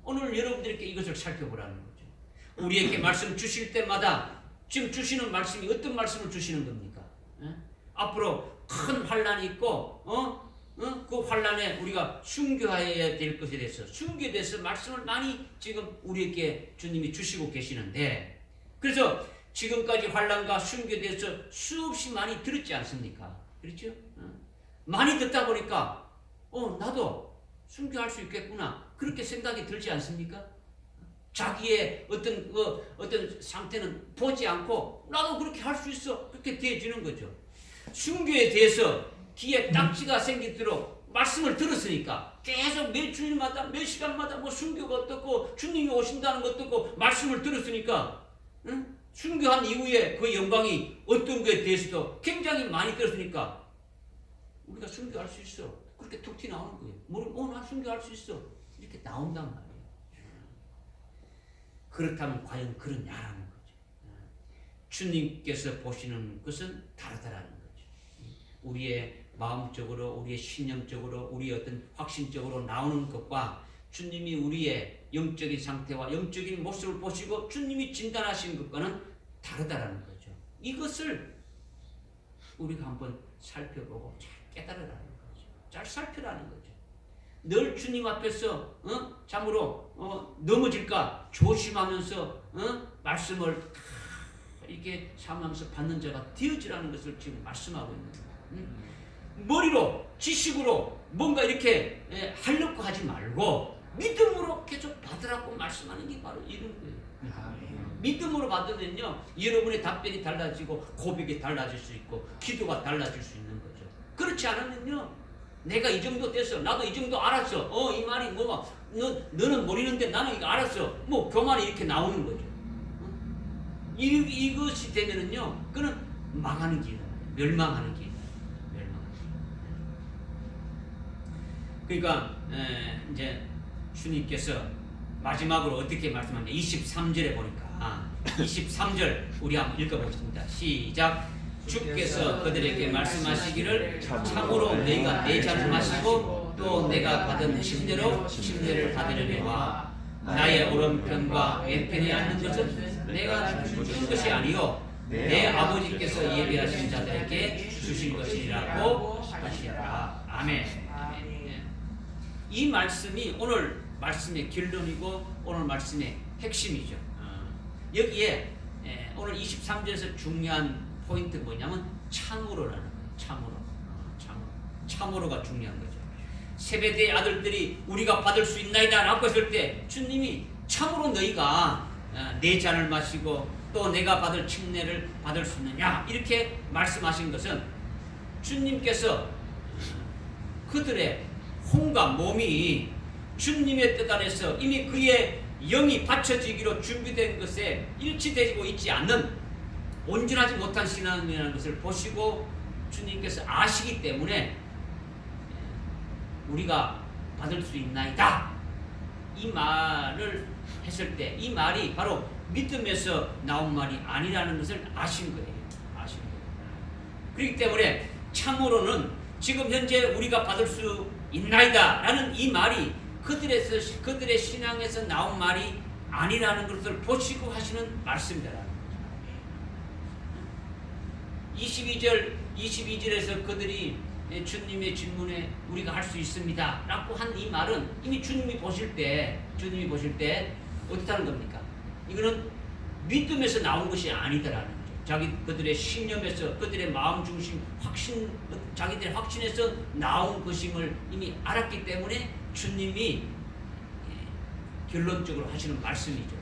오늘 여러분들에게 이것을 살펴보라는 거죠. 우리에게 말씀 주실 때마다 지금 주시는 말씀이 어떤 말씀을 주시는 겁니까? 앞으로 큰 환란이 있고 그 환란에 우리가 순교해야 될 것에 대해서, 순교에 대해서 말씀을 많이 지금 우리에게 주님이 주시고 계시는데, 그래서 지금까지 환란과 순교에 대해서 수없이 많이 들었지 않습니까? 그렇죠? 많이 듣다 보니까 나도 순교할 수 있겠구나, 그렇게 생각이 들지 않습니까? 자기의 어떤 상태는 보지 않고 나도 그렇게 할 수 있어, 그렇게 되어지는 거죠. 순교에 대해서 귀에 딱지가 생기도록 말씀을 들었으니까 계속 매 주일마다 몇 시간마다 뭐 순교가 어떻고 주님이 오신다는 것 어떻고 말씀을 들었으니까, 순교한 이후에 그 영광이 어떤 것에 대해서도 굉장히 많이 들었으니까 우리가 순교할 수 있어, 그렇게 툭 튀 나오는 거예요. 나 순교할 수 있어, 이렇게 나온단 말이에요. 그렇다면 과연 그러냐라는 거죠. 주님께서 보시는 것은 다르다라는 거죠. 우리의 마음적으로, 우리의 신념적으로, 우리의 어떤 확신적으로 나오는 것과 주님이 우리의 영적인 상태와 영적인 모습을 보시고 주님이 진단하신 것과는 다르다라는 거죠. 이것을 우리가 한번 살펴보고 잘 깨달으라는 거죠. 잘 살펴라는 거죠. 늘 주님 앞에서 참으로 넘어질까 조심하면서 말씀을 이렇게 삼으면서 받는 자가 되어지라는 것을 지금 말씀하고 있는 거예요. 머리로 지식으로 뭔가 이렇게 하려고 하지 말고 믿음으로 계속 받으라고 말씀하는 게 바로 이런 거예요. 믿음으로 받으면요 여러분의 답변이 달라지고 고백이 달라질 수 있고 기도가 달라질 수 있는 거죠. 그렇지 않으면요 내가 이 정도 됐어, 나도 이 정도 알았어, 이 말이 뭐가 너는 모르는데 나는 이거 알았어, 뭐 교만이 이렇게 나오는 거죠. 이것이 되면은요 그는 망하는 길이다, 멸망하는 길이다, 멸망하는 길. 그러니까 이제 주님께서 마지막으로 어떻게 말씀하냐 23절에 보니까 23절 우리 한번 읽어보겠습니다. 시작. 주께서 그들에게 말씀하시기를 참으로 너희가 내 잔을 마시고 또 내가 받은 침례로 침례를 받으려니와 나의 오른편과 왼편에 앉는 것은 내가 준 것이 아니요 내 아버지께서 예비하신 자들에게 주신 것이라고 하시라. 아멘. 이 말씀이 오늘 말씀의 결론이고 오늘 말씀의 핵심이죠. 여기에 오늘 23절에서 중요한 포인트 뭐냐면 참으로라는 거예요. 참으로가 중요한 거죠. 세베대의 아들들이 우리가 받을 수 있나이다 라고 했을 때 주님이 참으로 너희가 내 잔을 마시고 또 내가 받을 침례를 받을 수 있느냐 이렇게 말씀하신 것은 주님께서 그들의 혼과 몸이 주님의 뜻 안에서 이미 그의 영이 바쳐지기로 준비된 것에 일치되고 있지 않는 온전하지 못한 신앙이라는 것을 보시고 주님께서 아시기 때문에 우리가 받을 수 있나이다 이 말을 했을 때 이 말이 바로 믿음에서 나온 말이 아니라는 것을 아신 거예요. 그렇기 때문에 참으로는 지금 현재 우리가 받을 수 있나이다 라는 이 말이 그들의 신앙에서 나온 말이 아니라는 것을 보시고 하시는 말씀이라는 거죠. 22절에서 그들이 주님의 질문에 우리가 할 수 있습니다 라고 한 이 말은 이미 주님이 보실 때 어떻다는 겁니까? 이거는 믿음에서 나온 것이 아니다라는 거죠. 그들의 신념에서 그들의 마음 중심 자기들의 확신에서 나온 것임을 이미 알았기 때문에 주님이 결론적으로 하시는 말씀이죠.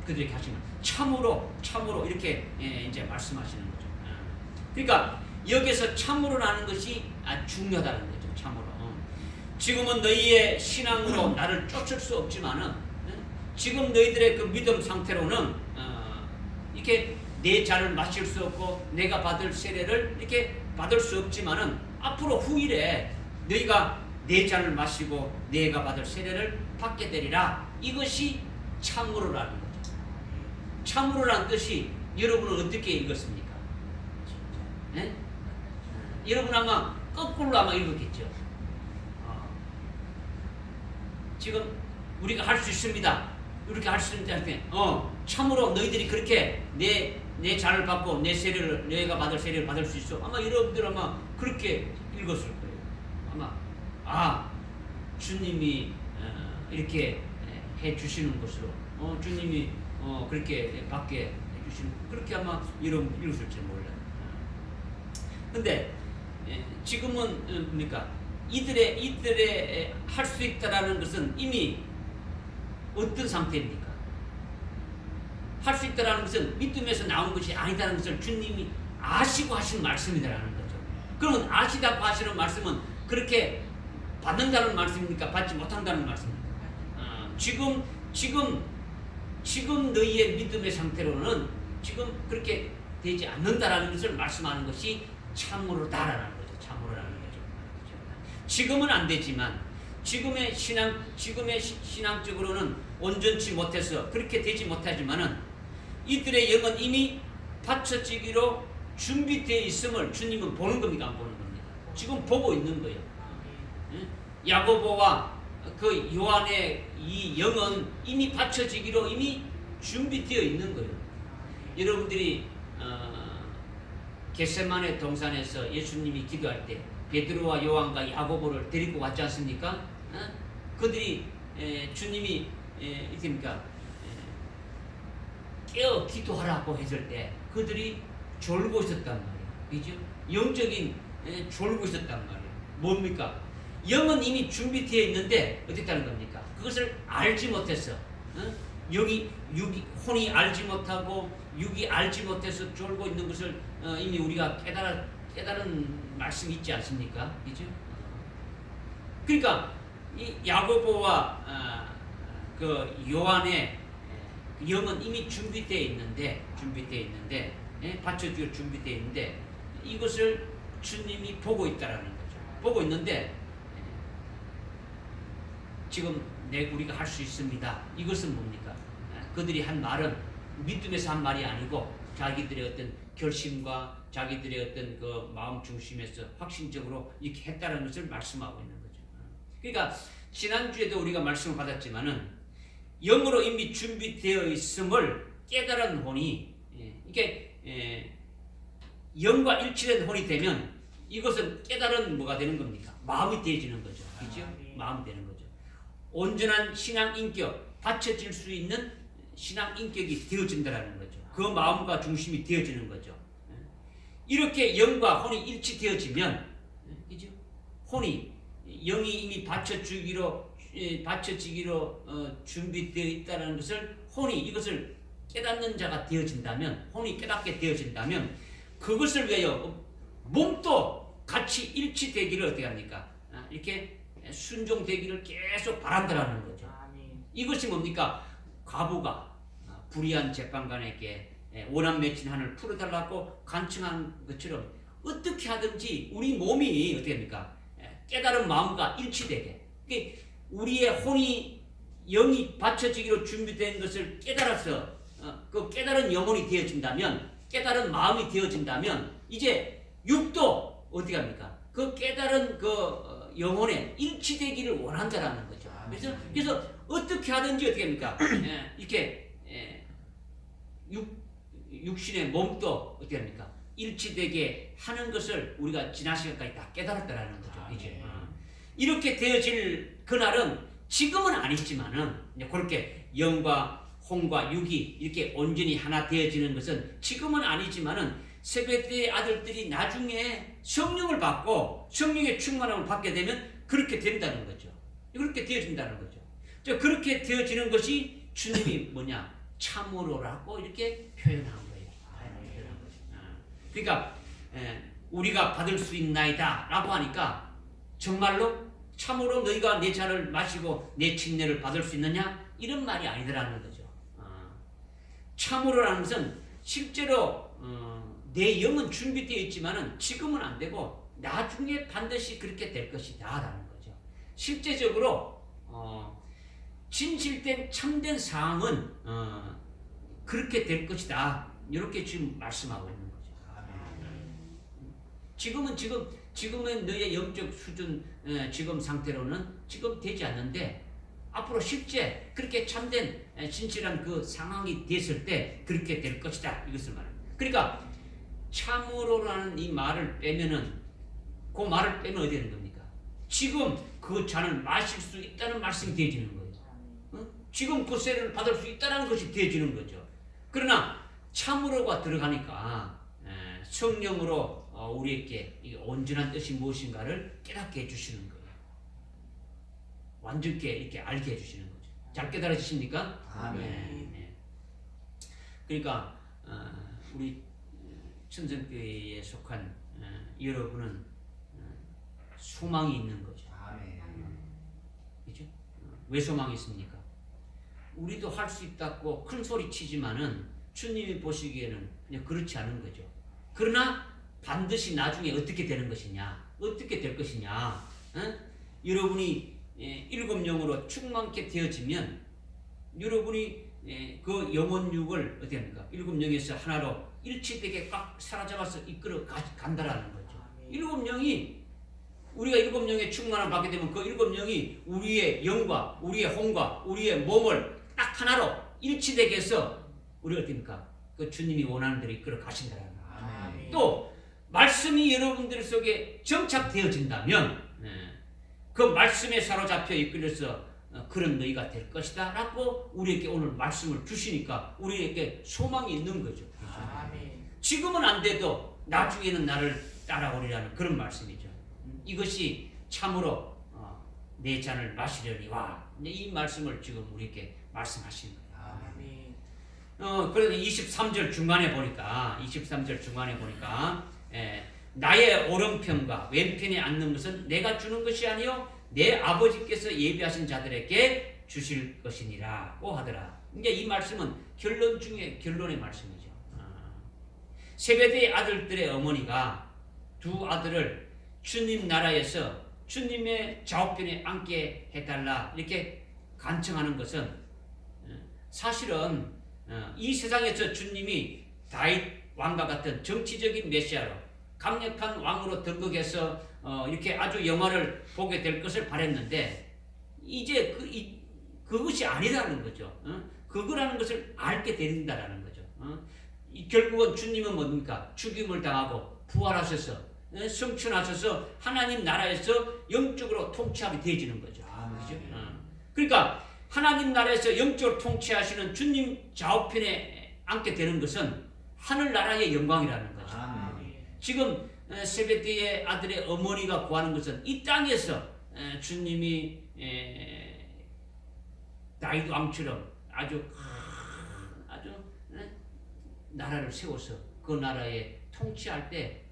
그들에게 하시는 참으로 이렇게 이제 말씀하시는 거죠. 그러니까 여기서 참으로라는 것이 중요하다는 거죠. 참으로. 지금은 너희의 신앙으로 나를 쫓을 수 없지만은 지금 너희들의 그 믿음 상태로는 이렇게 내 잔을 마실 수 없고 내가 받을 세례를 이렇게 받을 수 없지만은 앞으로 후일에 너희가 내 잔을 마시고 내가 받을 세례를 받게 되리라. 이것이 참으로라는 거죠. 참으로라는 뜻이 여러분은 어떻게 읽었습니까? 네? 여러분 아마 거꾸로 아마 읽었겠죠. 지금 우리가 할 수 있습니다. 이렇게 할 수 있는데 할 때, 참으로 너희들이 그렇게 내 잔을 받고 내가 받을 세례를 받을 수 있어. 아마 여러분들 아마 그렇게 읽었을 거예요. 아마 주님이 이렇게 해 주시는 것으로 주님이 그렇게 받게 해 주시는 그렇게 아마 여러분 읽었을지 몰라요. 근데 지금은 뭡니까? 이들의 할 수 있다라는 것은 이미 어떤 상태입니까? 할 수 있다라는 것은 믿음에서 나온 것이 아니다라는 것을 주님이 아시고 하신 말씀이다라는 거죠. 그러면 아시다고 하시는 말씀은 그렇게 받는다는 말씀입니까? 받지 못한다는 말씀입니까? 지금 너희의 믿음의 상태로는 지금 그렇게 되지 않는다라는 것을 말씀하는 것이 참으로다라는 거죠. 참으로라는 거죠. 지금은 안 되지만 지금의 신앙적으로는 온전치 못해서 그렇게 되지 못하지만은 이들의 영은 이미 받쳐지기로 준비되어 있음을 주님은 보는 겁니까? 안 보는 겁니까? 지금 보고 있는 거예요. 야고보와 그 요한의 이 영은 이미 받쳐지기로 이미 준비되어 있는 거예요. 여러분들이 겟세마네 동산에서 예수님이 기도할 때 베드로와 요한과 야고보를 데리고 왔지 않습니까? 그들이 주님이 이렇게입니까? 깨어 기도하라고 했을 때 그들이 졸고 있었단 말이에요. 그죠? 영적인 졸고 있었단 말이에요. 뭡니까? 영은 이미 준비되어 있는데 어떻게 하는 겁니까? 그것을 알지 못해서 영이 혼이 알지 못하고 육이 알지 못해서 졸고 있는 것을 이미 우리가 깨달은 말씀이 있지 않습니까? 그죠? 그러니까 이 야고보와 그 요한의 영은 이미 준비되어 있는데 받쳐주어 준비되어 있는데 이것을 주님이 보고 있다라는 거죠. 보고 있는데 지금 우리가 할 수 있습니다. 이것은 뭡니까? 그들이 한 말은 믿음에서 한 말이 아니고 자기들의 어떤 결심과 자기들의 어떤 그 마음 중심에서 확신적으로 이렇게 했다는 것을 말씀하고 있는 거죠. 그러니까 지난주에도 우리가 말씀을 받았지만은 영으로 이미 준비되어 있음을 깨달은 혼이 이게 영과 일치된 혼이 되면 이것은 깨달은 뭐가 되는 겁니까? 마음이 되어지는 거죠. 그렇죠? 마음이 되는 거죠. 온전한 신앙 인격, 받쳐질 수 있는 신앙 인격이 되어진다라는 거죠. 그 마음과 중심이 되어지는 거죠. 이렇게 영과 혼이 일치되어지면, 그죠? 혼이 영이 이미 받쳐지기로 준비되어 있다는 것을 혼이 이것을 깨닫는 자가 되어진다면, 혼이 깨닫게 되어진다면 그것을 위하여 몸도 같이 일치되기를 어떻게 합니까? 이렇게 순종되기를 계속 바란다라는 거죠. 이것이 뭡니까? 과부가 불의한 재판관에게 원한 맺힌 한을 풀어달라고 간청한 것처럼 어떻게 하든지 우리 몸이 어떻게 합니까? 깨달은 마음과 일치되게 우리의 혼이 영이 받쳐지기로 준비된 것을 깨달아서 그 깨달은 영혼이 되어진다면 깨달은 마음이 되어진다면 이제 육도 어떻게 합니까? 그 깨달은 그 영혼에 일치되기를 원한다라는 거죠. 그래서 어떻게 하든지 어떻게 합니까? 이렇게 육신의 몸도 어떻게 합니까? 일치되게 하는 것을 우리가 지난 시간까지 다 깨달았다라는 거죠. 이제 이렇게 되어질 그날은 지금은 아니지만은 그렇게 영과 혼과 육이 이렇게 온전히 하나 되어지는 것은 지금은 아니지만은 세베대의 아들들이 나중에 성령을 받고 성령의 충만함을 받게 되면 그렇게 된다는 거죠. 그렇게 되어진다는 거죠. 그렇게 되어지는 것이 주님이 뭐냐? 참으로라고 이렇게 표현한 거예요. 그러니까 우리가 받을 수 있나이다 라고 하니까 정말로 참으로 너희가 내 잔을 마시고 내 침례를 받을 수 있느냐? 이런 말이 아니더라는 거죠. 참으로라는 것은 실제로 내 영은 준비되어 있지만은 지금은 안 되고 나중에 반드시 그렇게 될 것이다 라는 거죠. 실제적으로 진실된 참된 상황은 그렇게 될 것이다 이렇게 지금 말씀하고 있는 거죠. 지금은 너의 영적 수준 지금 상태로는 지금 되지 않는데 앞으로 실제 그렇게 참된 진실한 그 상황이 됐을 때 그렇게 될 것이다 이것을 말합니다. 그러니까 참으로라는 이 말을 빼면은 그 말을 빼면 어디 되는 겁니까? 지금 그 잔을 마실 수 있다는 말씀이 되어지는 거예요. 지금 그 세례를 받을 수 있다는 것이 되어지는 거죠. 그러나 참으로가 들어가니까 성령으로 우리에게 이 온전한 뜻이 무엇인가를 깨닫게 해주시는 거예요. 완전히 이렇게 알게 해주시는 거죠. 잘 깨달아지십니까? 아멘. 네. 그러니까 우리 천정교회에 속한 여러분은 소망이 있는 거죠. 아멘. 그렇죠? 왜 소망이 있습니까? 우리도 할 수 있다고 큰 소리 치지만은 주님이 보시기에는 그냥 그렇지 않은 거죠. 그러나 반드시 나중에 어떻게 되는 것이냐, 어떻게 될 것이냐, 여러분이 일곱 영으로 충만케 되어지면 여러분이 그 영혼육을 어떻게 합니까? 일곱 영에서 하나로 일치되게 꽉 사로잡아서 이끌어 간다라는 거죠. 일곱 영이 우리가 일곱 영의 충만함을 받게 되면 그 일곱 영이 우리의 영과 우리의 혼과 우리의 몸을 딱 하나로 일치되게 해서 우리가 어떻습니까? 그 주님이 원하는 대로 이끌어 가신다라는 거죠. 또 말씀이 여러분들 속에 정착되어진다면 그 말씀에 사로잡혀 이끌려서 그런 너희가 될 것이다 라고 우리에게 오늘 말씀을 주시니까 우리에게 소망이 있는 거죠. 아멘. 지금은 안 돼도 나중에는 나를 따라오리라는 그런 말씀이죠. 이것이 참으로 내 잔을 마시려니 와. 이 말씀을 지금 우리에게 말씀하시는 거예요. 아멘. 그런데 23절 중간에 보니까 나의 오른편과 왼편에 앉는 것은 내가 주는 것이 아니요 내 아버지께서 예비하신 자들에게 주실 것이니라고 하더라. 이제 이 말씀은 결론 중에 결론의 말씀이죠. 세베대의 아들들의 어머니가 두 아들을 주님 나라에서 주님의 좌우편에 앉게 해달라 이렇게 간청하는 것은 사실은 이 세상에서 주님이 다윗 왕과 같은 정치적인 메시아로 강력한 왕으로 등극해서 이렇게 아주 영화를 보게 될 것을 바랬는데 이제 그것이 아니라는 거죠. 그거라는 것을 알게 된다라는 거죠. 결국은 주님은 뭡니까? 죽임을 당하고 부활하셔서 성천하셔서 하나님 나라에서 영적으로 통치하게 되어지는 거죠. 그렇죠? 그러니까 하나님 나라에서 영적으로 통치하시는 주님 좌우편에 앉게 되는 것은 하늘나라의 영광이라는 거죠. 지금 세베대의 아들의 어머니가 구하는 것은 이 땅에서 주님이 다윗 왕처럼 아주 나라를 세워서 그 나라에 통치할 때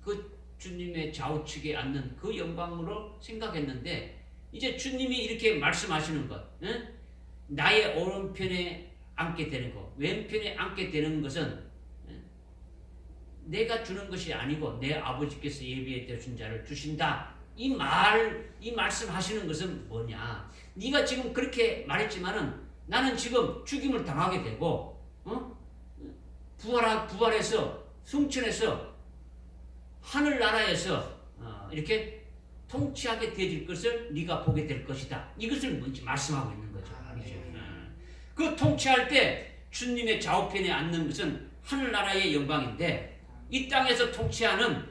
그 주님의 좌우측에 앉는 그 영광으로 생각했는데 이제 주님이 이렇게 말씀하시는 것, 나의 오른편에 앉게 되는 것, 왼편에 앉게 되는 것은 내가 주는 것이 아니고 내 아버지께서 예비해 주신 자를 주신다. 이 말씀하시는 것은 뭐냐? 네가 지금 그렇게 말했지만은 나는 지금 죽임을 당하게 되고, 부활해서 승천해서 하늘나라에서 이렇게 통치하게 되질 것을 네가 보게 될 것이다. 이것을 먼저 말씀하고 있는 거죠. 그 통치할 때 주님의 좌우편에 앉는 것은 하늘나라의 영광인데 이 땅에서 통치하는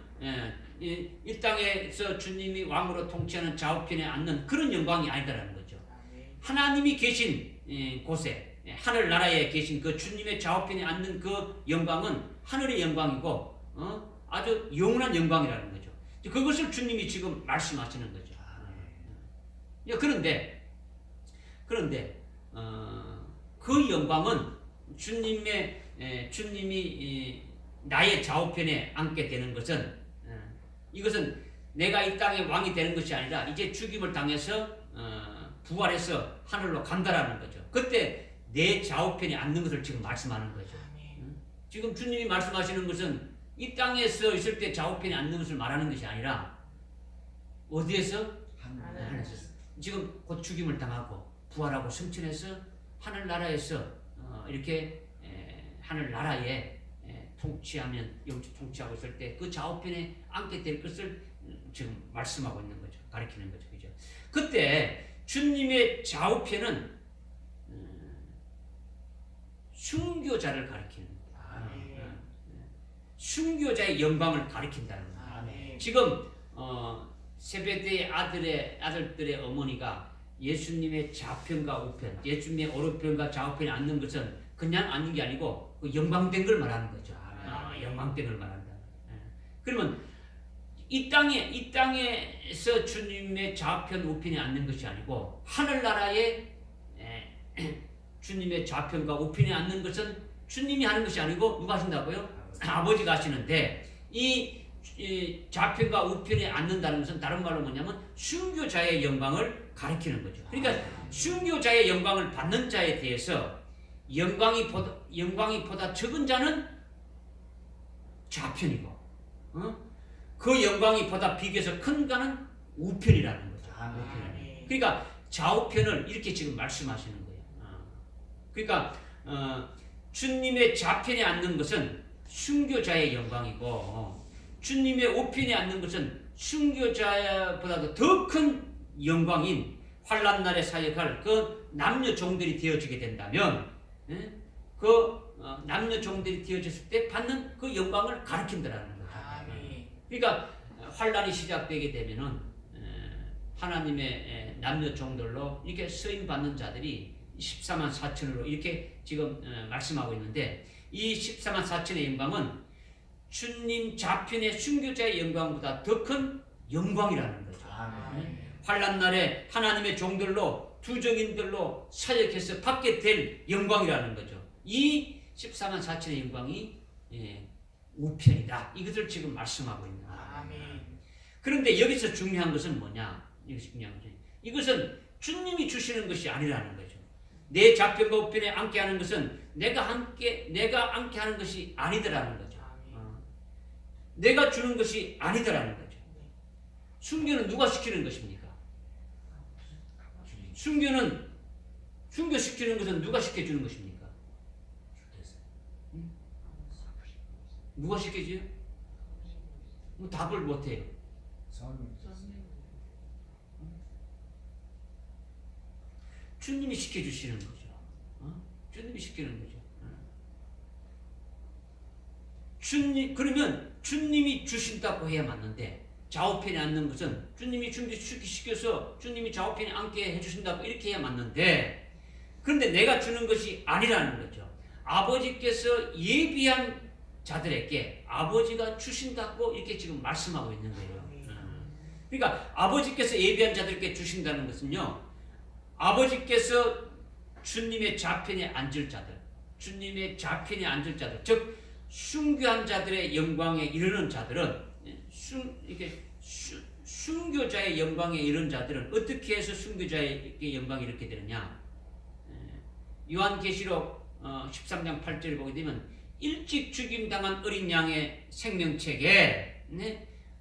이 땅에서 주님이 왕으로 통치하는 좌우편에 앉는 그런 영광이 아니다라는 거죠. 하나님이 계신 곳에 하늘나라에 계신 그 주님의 좌우편에 앉는 그 영광은 하늘의 영광이고 아주 영원한 영광이라는 거죠. 그것을 주님이 지금 말씀하시는 거죠. 그런데 그 영광은 주님이 나의 좌우편에 앉게 되는 것은 이것은 내가 이 땅의 왕이 되는 것이 아니라 이제 죽임을 당해서 부활해서 하늘로 간다라는 거죠. 그때 내 좌우편에 앉는 것을 지금 말씀하는 거죠. 지금 주님이 말씀하시는 것은 이 땅에서 있을 때 좌우편에 앉는 것을 말하는 것이 아니라 어디에서? 하늘에서. 지금 곧 죽임을 당하고 부활하고 승천해서 하늘나라에서 이렇게 하늘나라에 통치하면 영적 통치하고 있을 때 그 좌우편에 앉게 될 것을 지금 말씀하고 있는 거죠. 가리키는 거죠. 그죠? 그때 주님의 좌우편은 순교자를 가리키는 거예요. 순교자의 영광을 가리킨다는 거예요. 지금 세베대의 아들들의 어머니가 예수님의 좌편과 우편, 예수님의 오른편과 좌우편에 앉는 것은 그냥 앉는 게 아니고 그 영광된 걸 말하는 거죠. 영광된 걸 말한다. 그러면 이 땅에서 주님의 좌편 우편에 앉는 것이 아니고 하늘나라에 주님의 좌편과 우편에 앉는 것은 주님이 하는 것이 아니고 누가 하신다고요? 아버지가 하시는데 이 좌편과 우편에 앉는다는 것은 다른 말로 뭐냐면 순교자의 영광을 가리키는 거죠. 그러니까 순교자의 영광을 받는 자에 대해서 영광이 보다 적은 자는 좌편이고 그 영광이 보다 비교해서 큰 자는 우편이라는 거죠. 그러니까 좌우편을 이렇게 지금 말씀하시는 거예요. 그러니까 주님의 좌편에 앉는 것은 순교자의 영광이고 주님의 우편에 앉는 것은 순교자보다도 더 큰 영광인 환난날에 사역할 그 남녀 종들이 되어지게 된다면 남녀 종들이 되어졌을 때 받는 그 영광을 가리킨다라는 거죠. 그러니까 환란이 시작되게 되면은 하나님의 남녀 종들로 이렇게 쓰임 받는 자들이 14만 4천으로 이렇게 지금 말씀하고 있는데, 이 14만 4천의 영광은 주님 좌편의 순교자의 영광보다 더 큰 영광이라는 거죠. 환란 날에 하나님의 종들로 투정인들로 사역해서 받게 될 영광이라는 거죠. 이 14만 4천의 영광이 우편이다. 이것을 지금 말씀하고 있는 거예요. 그런데 여기서 중요한 것은 뭐냐? 여기서 중요한 것은 이것은 주님이 주시는 것이 아니라는 거죠. 내 좌편과 우편에 앉게 하는 것은 내가 앉게 하는 것이 아니더라는 거죠. 내가 주는 것이 아니더라는 거죠. 순교는 누가 시키는 것입니까? 순교시키는 것은 누가 시켜주는 것입니까? 누가 시켜줘요? 뭐 답을 못해요. 주님이 시켜주시는 거죠. 주님이 시키는 거죠. 그러면 주님이 주신다고 해야 맞는데, 좌우편에 앉는 것은 주님이 준비시켜서 주님이 좌우편에 앉게 해주신다고 이렇게 해야 맞는데, 그런데 내가 주는 것이 아니라는 거죠. 아버지께서 예비한 자들에게 아버지가 주신다고 이렇게 지금 말씀하고 있는 거예요. 그러니까 아버지께서 예비한 자들에게 주신다는 것은요, 아버지께서 주님의 좌편에 앉을 자들, 주님의 좌편에 앉을 자들, 즉 순교한 자들의 영광에 이르는 자들은, 이렇게 순교자의 영광에 이른 자들은 어떻게 해서 순교자의 영광이 이렇게 되느냐? 요한계시록 13장 8절을 보게 되면 일찍 죽임당한 어린 양의 생명책에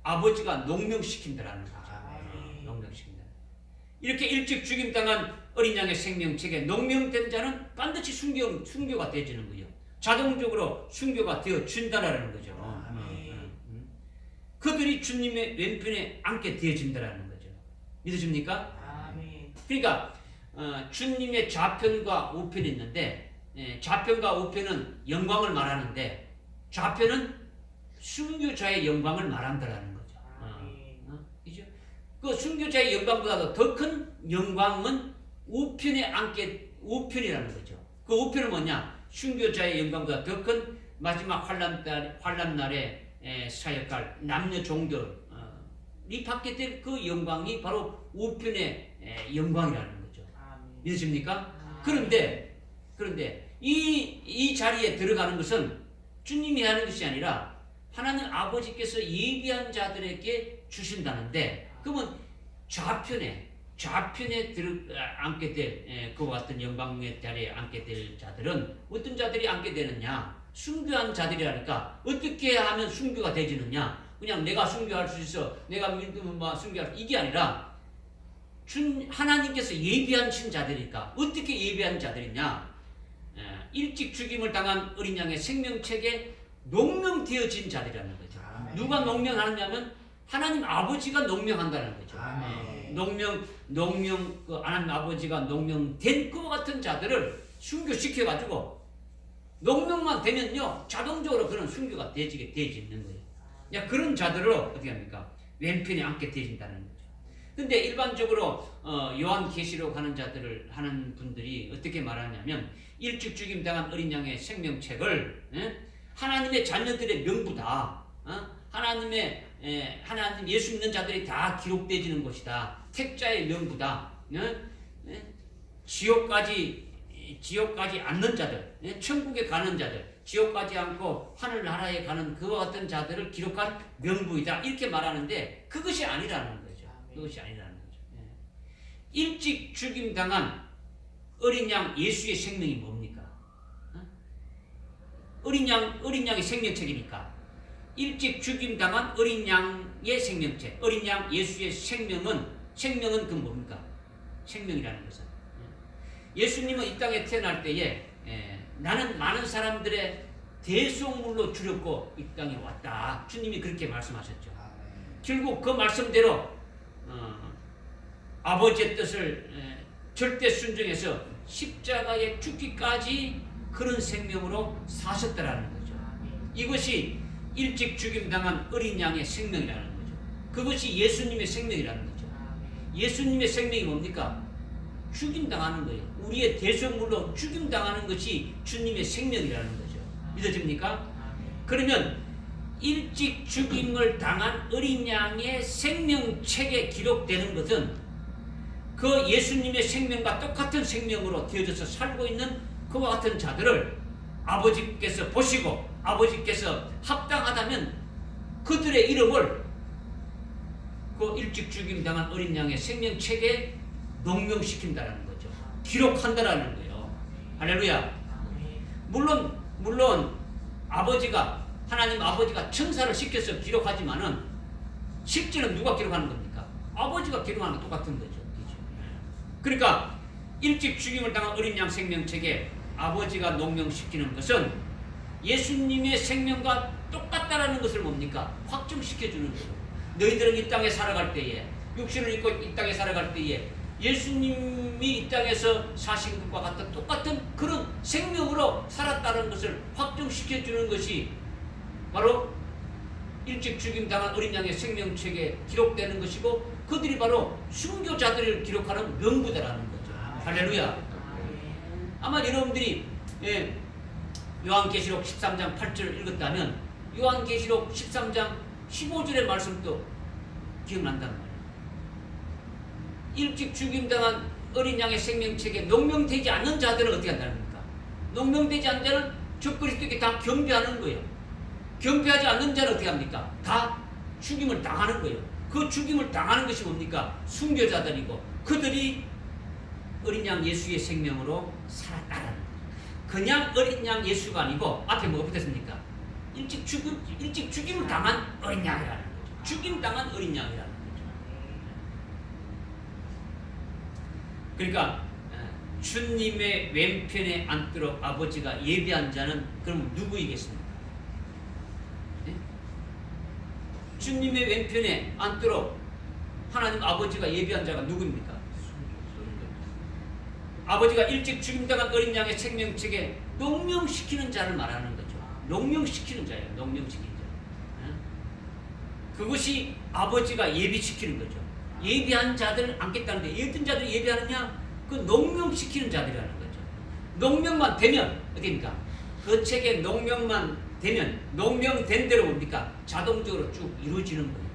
아버지가 농명시킨다라는 거죠. 농명시킨다. 이렇게 일찍 죽임당한 어린 양의 생명책에 농명된 자는 반드시 순교가 되어지는 거예요. 자동적으로 순교가 되어진다라는 거죠. 그들이 주님의 왼편에 앉게 되어진다라는 거죠. 믿으십니까? 그러니까 주님의 좌편과 우편이 있는데, 좌편과 우편은 영광을 말하는데 좌편은 순교자의 영광을 말한다라는 거죠. 그죠? 그 순교자의 영광보다도 더 큰 영광은 우편이라는 거죠. 그 우편은 뭐냐? 순교자의 영광보다 더 큰 마지막 환란 날에 사역할 남녀 종들이 받게 될 그 영광이 바로 우편의 영광이라는 거죠. 믿으십니까? 그런데 이 자리에 들어가는 것은 주님이 하는 것이 아니라 하나님 아버지께서 예비한 자들에게 주신다는데, 그러면 좌편에 앉게 될 그와 같은 영광의 자리에 앉게 될 자들은 어떤 자들이 앉게 되느냐? 순교한 자들이라니까. 어떻게 하면 순교가 되지느냐? 그냥 내가 순교할 수 있어, 내가 믿으면 순교할 수, 이게 아니라 하나님께서 예비하신 자들이니까. 어떻게 예비한 자들이냐? 일찍 죽임을 당한 어린 양의 생명책에 농명되어진 자들이라는 거죠. 누가 농명하느냐면 하나님 아버지가 농명한다는 거죠. 하나님 아버지가 농명된 그와 같은 자들을 순교시켜가지고, 농명만 되면요 자동적으로 그런 순교가 되어지는 거예요. 그런 자들을 어떻게 합니까? 왼편에 앉게 되어진다는 거죠. 근데 일반적으로 요한계시록 하는 분들이 어떻게 말하냐면, 일찍 죽임당한 어린 양의 생명책을 하나님의 자녀들의 명부다. 하나님 예수 믿는 자들이 다 기록되어지는 것이다. 택자의 명부다. 지옥까지 않는 자들, 천국에 가는 자들, 지옥 가지 않고 하늘나라에 가는 그와 같은 자들을 기록한 명부이다. 이렇게 말하는데 그것이 아니라는 거죠. 그것이 아니라는 거죠. 일찍 죽임당한 어린 양 예수의 생명이 뭡니까? 어린 양의 생명책이니까. 일찍 죽임당한 어린 양의 생명책, 어린 양 예수의 생명은 그 뭡니까? 생명이라는 것은. 예수님은 이 땅에 태어날 때에 나는 많은 사람들의 대속물로 주렸고 이 땅에 왔다. 주님이 그렇게 말씀하셨죠. 결국 그 말씀대로 아버지의 뜻을 절대 순종해서 십자가에 죽기까지 그런 생명으로 사셨다라는 거죠. 이것이 일찍 죽임당한 어린 양의 생명이라는 거죠. 그것이 예수님의 생명이라는 거죠. 예수님의 생명이 뭡니까? 죽임당하는 거예요. 우리의 대속물로 죽임당하는 것이 주님의 생명이라는 거죠. 믿어집니까? 그러면 일찍 죽임을 당한 어린 양의 생명책에 기록되는 것은 그 예수님의 생명과 똑같은 생명으로 되어져서 살고 있는 그와 같은 자들을 아버지께서 보시고 아버지께서 합당하다면 그들의 이름을 그 일찍 죽임당한 어린 양의 생명책에 농명시킨다는 거죠. 기록한다라는 거예요. 할렐루야. 물론 아버지가 하나님 아버지가 천사를 시켜서 기록하지만은 실제는 누가 기록하는 겁니까? 아버지가 기록하는 거 똑같은 거죠. 그러니까 일찍 죽임을 당한 어린 양 생명책에 아버지가 농명시키는 것은 예수님의 생명과 똑같다라는 것을 뭡니까? 확정시켜주는 거예요. 너희들은 이 땅에 살아갈 때에 육신을 입고 이 땅에 살아갈 때에 예수님이 이 땅에서 사신 것과 같은 똑같은 그런 생명으로 살았다는 것을 확정시켜주는 것이 바로 일찍 죽임당한 어린 양의 생명책에 기록되는 것이고 그들이 바로 순교자들을 기록하는 명부다라는 거죠. 할렐루야. 아마 여러분들이 요한계시록 13장 8절을 읽었다면 요한계시록 13장 15절의 말씀도 기억난단 말이에요. 일찍 죽임당한 어린 양의 생명책에 농명되지 않는 자들은 어떻게 한다는 겁니까? 농명되지 않는 자는 저 그리스도께 다 경배하는 거예요. 경배하지 않는 자는 어떻게 합니까? 다 죽임을 당하는 거예요. 그 죽임을 당하는 것이 뭡니까? 순교자들이고 그들이 어린 양 예수의 생명으로 살았다라는 거예요. 그냥 어린 양 예수가 아니고 앞에 뭐가 붙었습니까? 일찍 죽임을 당한 어린 양이라는 거죠. 죽임 당한 어린 양이라는 거죠. 그러니까 주님의 왼편에 앉도록 아버지가 예비한 자는 그럼 누구이겠습니까? 네? 주님의 왼편에 앉도록 하나님 아버지가 예비한 자가 누구입니까? 아버지가 일찍 죽임당한 어린 양의 생명책에 농명시키는 자를 말하는 거죠. 농명시키는 자예요. 농명시키는 자. 그것이 아버지가 예비시키는 거죠. 예비한 자들을 앉겠다는데 어떤 자들이 예비하느냐? 그 농명시키는 자들이라는 거죠. 농명만 되면 어디입니까? 그 책에 농명만 되면 농명된 대로 뭡니까? 자동적으로 쭉 이루어지는 거예요.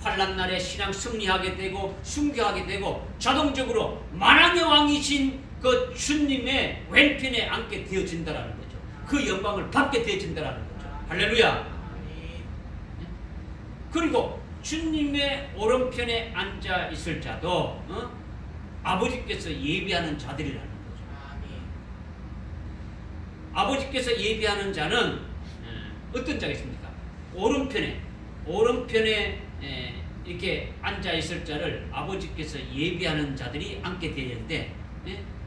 환난 날에 신앙 승리하게 되고 순교하게 되고 자동적으로 만왕의 왕이신 그 주님의 왼편에 앉게 되어진다라는 거죠. 그 영광을 받게 되어진다라는 거죠. 할렐루야. 그리고 주님의 오른편에 앉아 있을 자도 아버지께서 예비하는 자들이라는 거죠. 아버지께서 예비하는 자는 어떤 자가 있습니까? 오른편에 이렇게 앉아 있을 자를 아버지께서 예비하는 자들이 앉게 되는데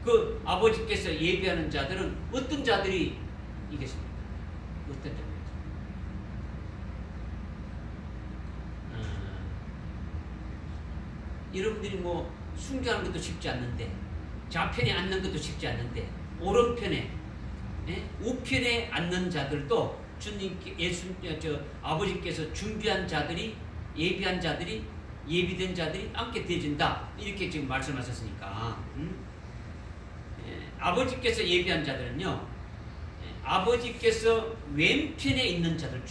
그 아버지께서 예비하는 자들은 어떤 자들이 이겠습니까? 어떤 자들이죠? 여러분들이 뭐 순교하는 것도 쉽지 않는데 좌편에 앉는 것도 쉽지 않는데 오른편에 우편에 앉는 자들도 주님께 아버지께서 준비한 자들이 예비한 자들이 예비된 자들이 앉게 되어진다 이렇게 지금 말씀하셨으니까 아버지께서 예비한 자들은요 아버지께서 왼편에 있는 자들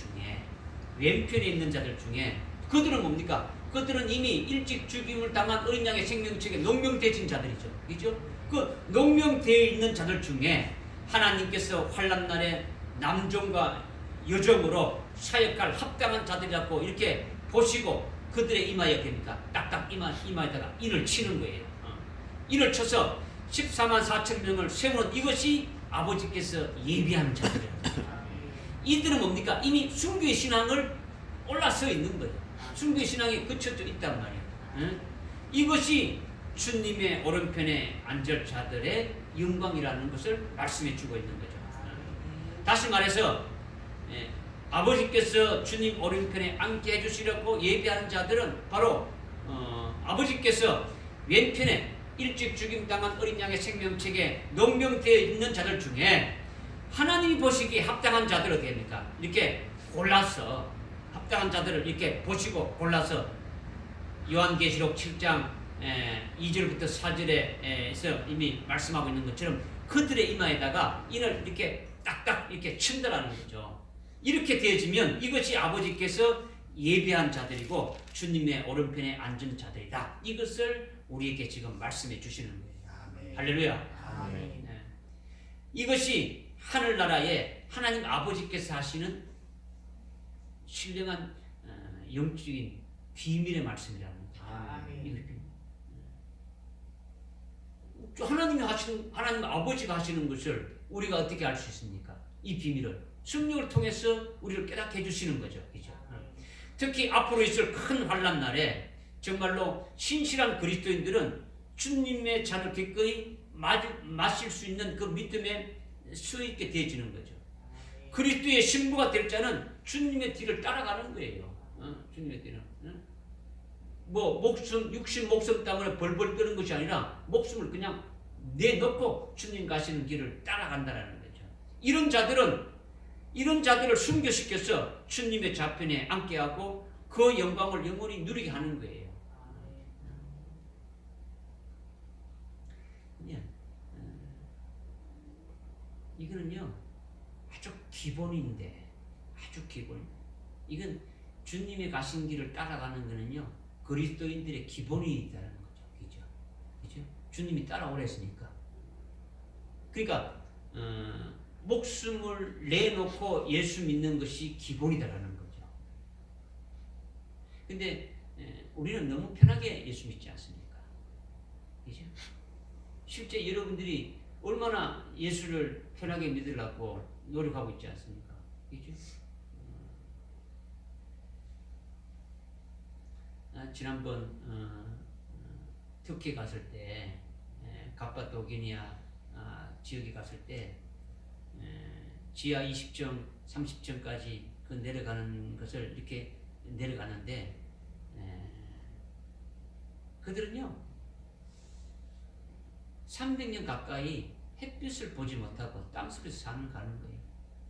중에 그들은 뭡니까? 그들은 이미 일찍 죽임을 당한 어린 양의 생명책에 농명되어진 자들이죠. 그죠? 그 농명되어 있는 자들 중에 하나님께서 환난 날에 남종과 여종으로 사역할 합당한 자들이라고 이렇게 보시고 그들의 이마에 됩니까? 딱딱 이마에다가 인을 치는 거예요. 인을 쳐서 14만 4천 명을 세우는 이것이 아버지께서 예비한 자들이에요. 이들은 뭡니까? 이미 순교의 신앙을 올라서 있는 거예요. 순교의 신앙이 그쳐져 있단 말이에요. 이것이 주님의 오른편에 앉을 자들의 영광이라는 것을 말씀해 주고 있는 거죠. 다시 말해서 아버지께서 주님 오른편에 앉게 해주시려고 예비하는 자들은 바로 아버지께서 왼편에 일찍 죽임당한 어린 양의 생명책에 농명되어 있는 자들 중에 하나님이 보시기에 합당한 자들 어떻게 됩니까? 이렇게 골라서 합당한 자들을 이렇게 보시고 골라서 요한계시록 7장 2절부터 4절에서 이미 말씀하고 있는 것처럼 그들의 이마에다가 이를 이렇게 딱딱 이렇게 친다라는 거죠. 이렇게 되어지면 이것이 아버지께서 예비한 자들이고 주님의 오른편에 앉은 자들이다. 이것을 우리에게 지금 말씀해 주시는 거예요. 아멘. 할렐루야. 아멘. 네. 이것이 하늘나라에 하나님 아버지께서 하시는 신령한 영적인 비밀의 말씀이라는 거죠. 아멘. 이거 하나님이 하시는, 하나님 아버지가 하시는 것을 우리가 어떻게 알 수 있습니까? 이 비밀을 성령을 통해서 우리를 깨닫게 해주시는 거죠. 그죠? 특히 앞으로 있을 큰 환난 날에 정말로 신실한 그리스도인들은 주님의 잔을 기꺼이 마실 수 있는 그 믿음에 서 있게 되어지는 거죠. 그리스도의 신부가 될 자는 주님의 뒤를 따라가는 거예요. 주님의 뒤는. 뭐 목숨, 육신 목숨 때문에 벌벌 떠는 것이 아니라 목숨을 그냥 내놓고 주님 가시는 길을 따라간다라는 거죠. 이런 자들을 순교시켜서 주님의 좌편에 앉게 하고 그 영광을 영원히 누리게 하는 거예요. 이거는요 아주 기본인데 아주 기본. 이건 주님의 가신 길을 따라가는 거는요 그리스도인들의 기본이 있다는 거죠. 그죠? 그죠? 주님이 따라오랬으니까. 그러니까 목숨을 내놓고 예수 믿는 것이 기본이다라는 거죠. 근데 우리는 너무 편하게 예수 믿지 않습니까? 그죠? 실제 여러분들이 얼마나 예수를 편하게 믿으려고 노력하고 있지 않습니까? 그죠? 지난번 터키 갔을 때 갑바도기니아 지역에 갔을 때 지하 20층, 30층까지 그 내려가는 것을 이렇게 내려가는데 그들은요 300년 가까이 햇빛을 보지 못하고 땅속에서 가는 거예요.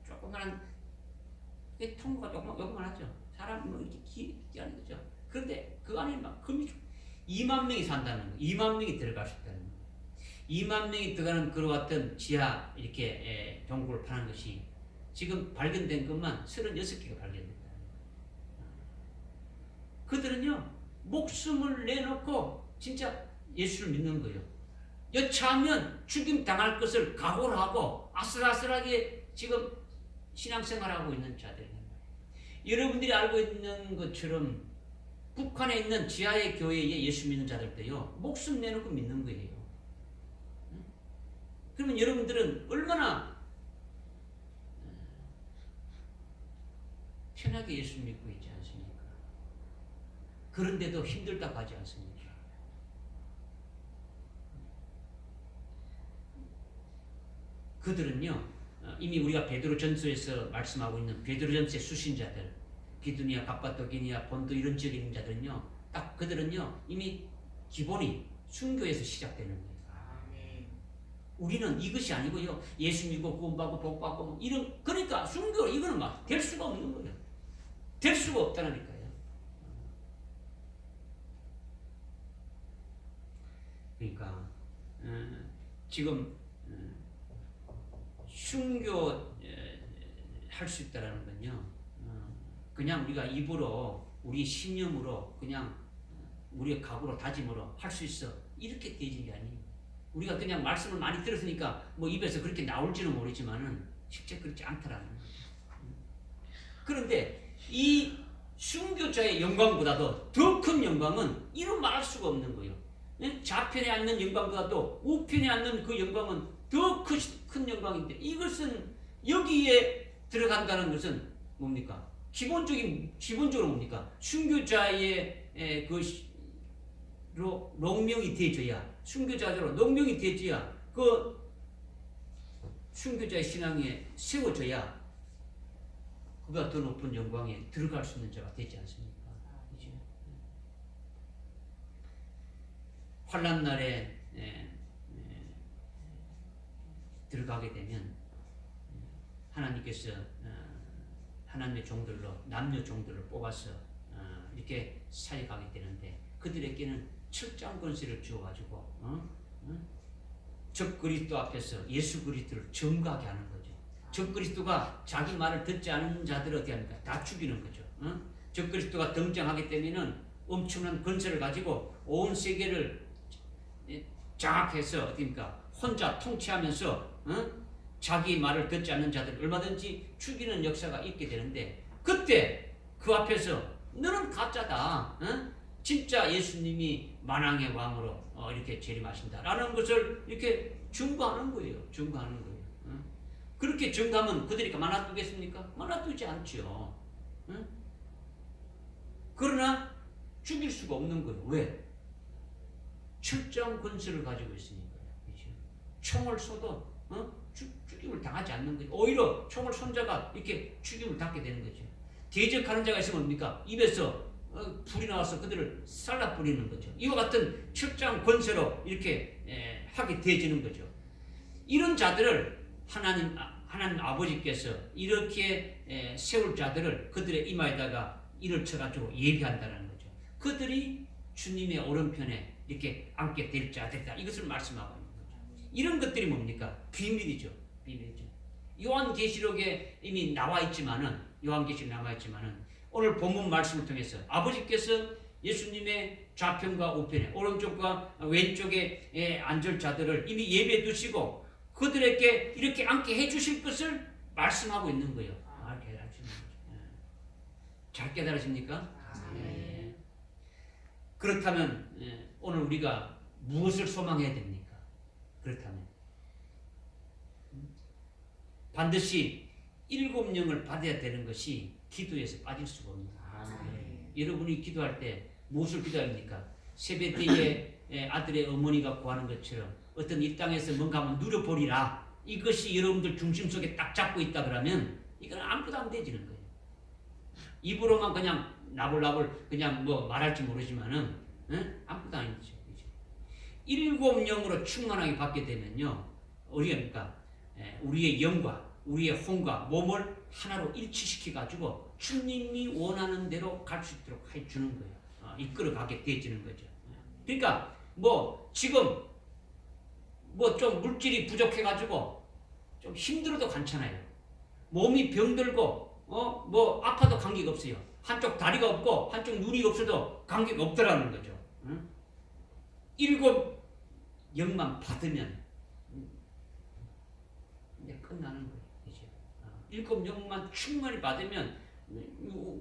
조그만한 통로가 조그만하죠. 사람이 뭐 이렇게 길지 않은 거죠. 그런데 그 안에 막 금이 2만 명이 산다는 거예요. 2만 명이 들어갈 수 있다는 거예요. 2만 명이 들어가는 그와 같은 지하 이렇게 동굴을 파는 것이 지금 발견된 것만 36개가 발견됐다. 그들은요 목숨을 내놓고 진짜 예수를 믿는 거예요. 여차하면 죽임 당할 것을 각오를 하고 아슬아슬하게 지금 신앙생활하고 있는 자들입니다. 여러분들이 알고 있는 것처럼 북한에 있는 지하의 교회에 예수 믿는 자들도요 목숨 내놓고 믿는 거예요. 그러면 여러분들은 얼마나 편하게 예수 믿고 있지 않습니까? 그런데도 힘들다고 하지 않습니까? 그들은요 이미 우리가 베드로전서에서 말씀하고 있는 베드로전서의 수신자들 비두니아, 갑바도기니아, 본도 이런 지역에 있는 자들은요 딱 그들은요 이미 기본이 순교에서 시작되는 거예요. 아멘. 우리는 이것이 아니고요 예수 믿고 구원받고 복받고 뭐 이런 그러니까 순교 이거는 막 될 수가 없는 거예요. 될 수가 없다니까요. 그러니까 지금 순교 할 수 있다라는 건요 그냥 우리가 입으로 우리 신념으로 그냥 우리의 각오로 다짐으로 할 수 있어 이렇게 되어진 게 아니에요. 우리가 그냥 말씀을 많이 들었으니까 뭐 입에서 그렇게 나올지는 모르지만은 실제 그렇지 않더라는 거예요. 그런데 이 순교자의 영광보다도 더 큰 영광은 이루 말할 수가 없는 거예요. 좌편에 앉는 영광보다도 우편에 앉는 그 영광은 더 큰 영광인데 이것은 여기에 들어간다는 것은 뭡니까? 기본적으로 뭡니까? 순교자의 농명이 되어져야 순교자로 농명이 되어져야 그 순교자의 신앙에 세워져야 그가 더 높은 영광에 들어갈 수 있는 자가 되지 않습니까? 그렇죠? 환난 날에 들어가게 되면 하나님께서 하나님의 종들로 남녀 종들을 뽑아서 이렇게 사역하게 되는데 그들에게는 철저한 권세를 주어가지고 적 그리스도 앞에서 예수 그리스도를 증거하게 하는 거죠. 적 그리스도가 자기 말을 듣지 않은 자들을 어떻게 합니까? 다 죽이는 거죠. 적 그리스도가 등장하게 되면은 엄청난 권세를 가지고 온 세계를 장악해서 어떻습니까? 혼자 통치하면서 자기 말을 듣지 않는 자들 얼마든지 죽이는 역사가 있게 되는데 그때 그 앞에서 너는 가짜다. 진짜 예수님이 만왕의 왕으로 이렇게 재림하신다라는 것을 이렇게 증거하는 거예요. 증거하는 거예요. 그렇게 증거하면 그들이 가만놔두겠습니까? 가만놔두지 않죠. 그러나 죽일 수가 없는 거예요. 왜? 철저한 권세를 가지고 있으니까요. 그렇죠? 총을 쏘도 죽임을 당하지 않는 거죠. 오히려 총을 쏜 자가 이렇게 죽임을 당하게 되는 거죠. 대적하는 자가 있으면 뭡니까? 입에서 불이 나와서 그들을 쌀라 뿌리는 거죠. 이와 같은 철저한 권세로 이렇게 하게 되어지는 거죠. 이런 자들을 하나님 아버지께서 이렇게 세울 자들을 그들의 이마에다가 이를 쳐가지고 예비한다는 거죠. 그들이 주님의 오른편에 이렇게 앉게 될 자들이다. 이것을 말씀하고 있는 거죠. 이런 것들이 뭡니까? 비밀이죠. 비밀이죠. 요한계시록에 이미 나와 있지만은 오늘 본문 말씀을 통해서 아버지께서 예수님의 좌편과 우편에 오른쪽과 왼쪽에 앉을 자들을 이미 예배해 두시고 그들에게 이렇게 앉게 해주실 것을 말씀하고 있는 거예요. 잘 깨달으십니까? 네. 그렇다면 오늘 우리가 무엇을 소망해야 됩니까? 그렇다면 반드시 7영을 받아야 되는 것이 기도에서 빠질 수가 없습니다. 여러분이 기도할 때 무엇을 기도합니까? 세베대의 아들의 어머니가 구하는 것처럼 어떤 이 땅에서 뭔가 한번 누려보리라. 이것이 여러분들 중심 속에 딱 잡고 있다 그러면 이건 아무것도 안 되지는 거예요. 입으로만 그냥 나불나불 그냥 뭐 말할지 모르지만은 아무것도 아니죠. 7영으로 충만하게 받게 되면요. 우리가 우리의 영과 우리의 혼과 몸을 하나로 일치시켜 가지고 주님이 원하는 대로 갈 수 있도록 해주는 거예요. 이끌어가게 되어지는 거죠. 그러니까 뭐 지금 뭐 좀 물질이 부족해 가지고 좀 힘들어도 괜찮아요. 몸이 병들고 뭐 아파도 관계가 없어요. 한쪽 다리가 없고 한쪽 눈이 없어도 관계가 없더라는 거죠. 7영만 받으면 이제 끝나는 거예요. 7영만 충만히 받으면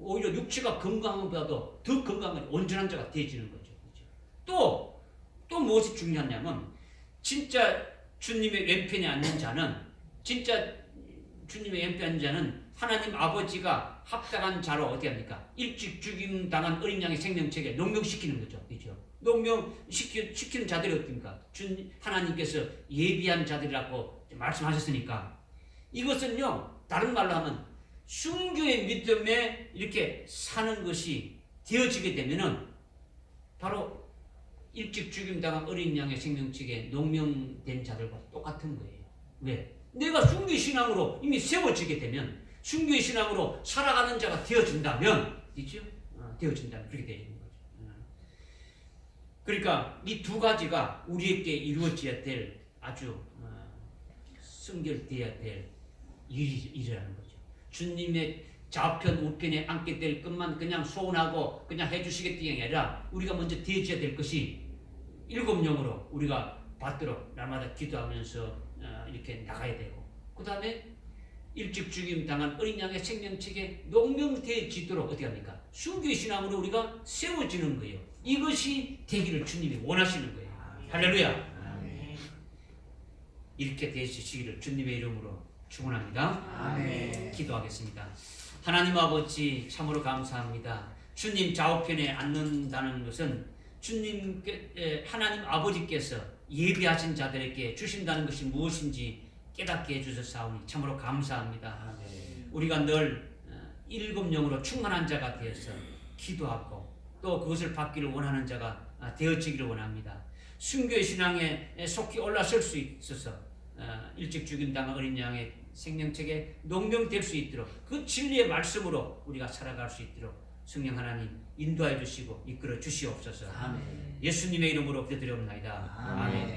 오히려 육체가 건강한 것보다도 더 건강한 온전한 자가 되어지는 거죠. 또 무엇이 중요하냐면 진짜 주님의 왼편에 앉는 자는 하나님 아버지가 합당한 자로 어떻게 합니까? 일찍 죽임 당한 어린 양의 생명체계 농명시키는 거죠. 그렇죠? 농명시키는 자들이 어떻습니까? 하나님께서 예비한 자들이라고 말씀하셨으니까 이것은요 다른 말로 하면 순교의 믿음에 이렇게 사는 것이 되어지게 되면은 바로 일찍 죽임당한 어린 양의 생명체계 농명된 자들과 똑같은 거예요. 왜? 내가 순교의 신앙으로 이미 세워지게 되면 순교의 신앙으로 살아가는 자가 되어진다면 있죠? 되어진다면 그렇게 되어지는 거죠. 그러니까 이 두 가지가 우리에게 이루어져야 될 아주 성결되어야 될 일이라는 거죠. 주님의 좌편 우편에 앉게 될 것만 그냥 소원하고 그냥 해주시겠다는 게 아니라 우리가 먼저 되어져야 될 것이 7영으로 우리가 받도록 날마다 기도하면서 이렇게 나가야 되고 그 다음에 일찍 죽임 당한 어린 양의 생명체계 농명되어지도록 어떻게 합니까? 순교의 신앙으로 우리가 세워지는 거예요. 이것이 되기를 주님이 원하시는 거예요. 할렐루야. 이렇게 되시기를 주님의 이름으로 축원합니다. 아멘. 기도하겠습니다. 하나님 아버지 참으로 감사합니다. 주님 좌우편에 앉는다는 것은 주님께 하나님 아버지께서 예비하신 자들에게 주신다는 것이 무엇인지 깨닫게 해주셨사오니 참으로 감사합니다. 우리가 늘 7영으로 충만한 자가 되어서 기도하고 또 그것을 받기를 원하는 자가 되어지기를 원합니다. 순교의 신앙에 속히 올라설 수 있어서 일찍 죽임당한 어린 양의 생명책에 농명될 수 있도록 그 진리의 말씀으로 우리가 살아갈 수 있도록 성령 하나님 인도해 주시고 이끌어 주시옵소서. 아멘. 예수님의 이름으로 기도드리옵나이다. 아멘. 아멘.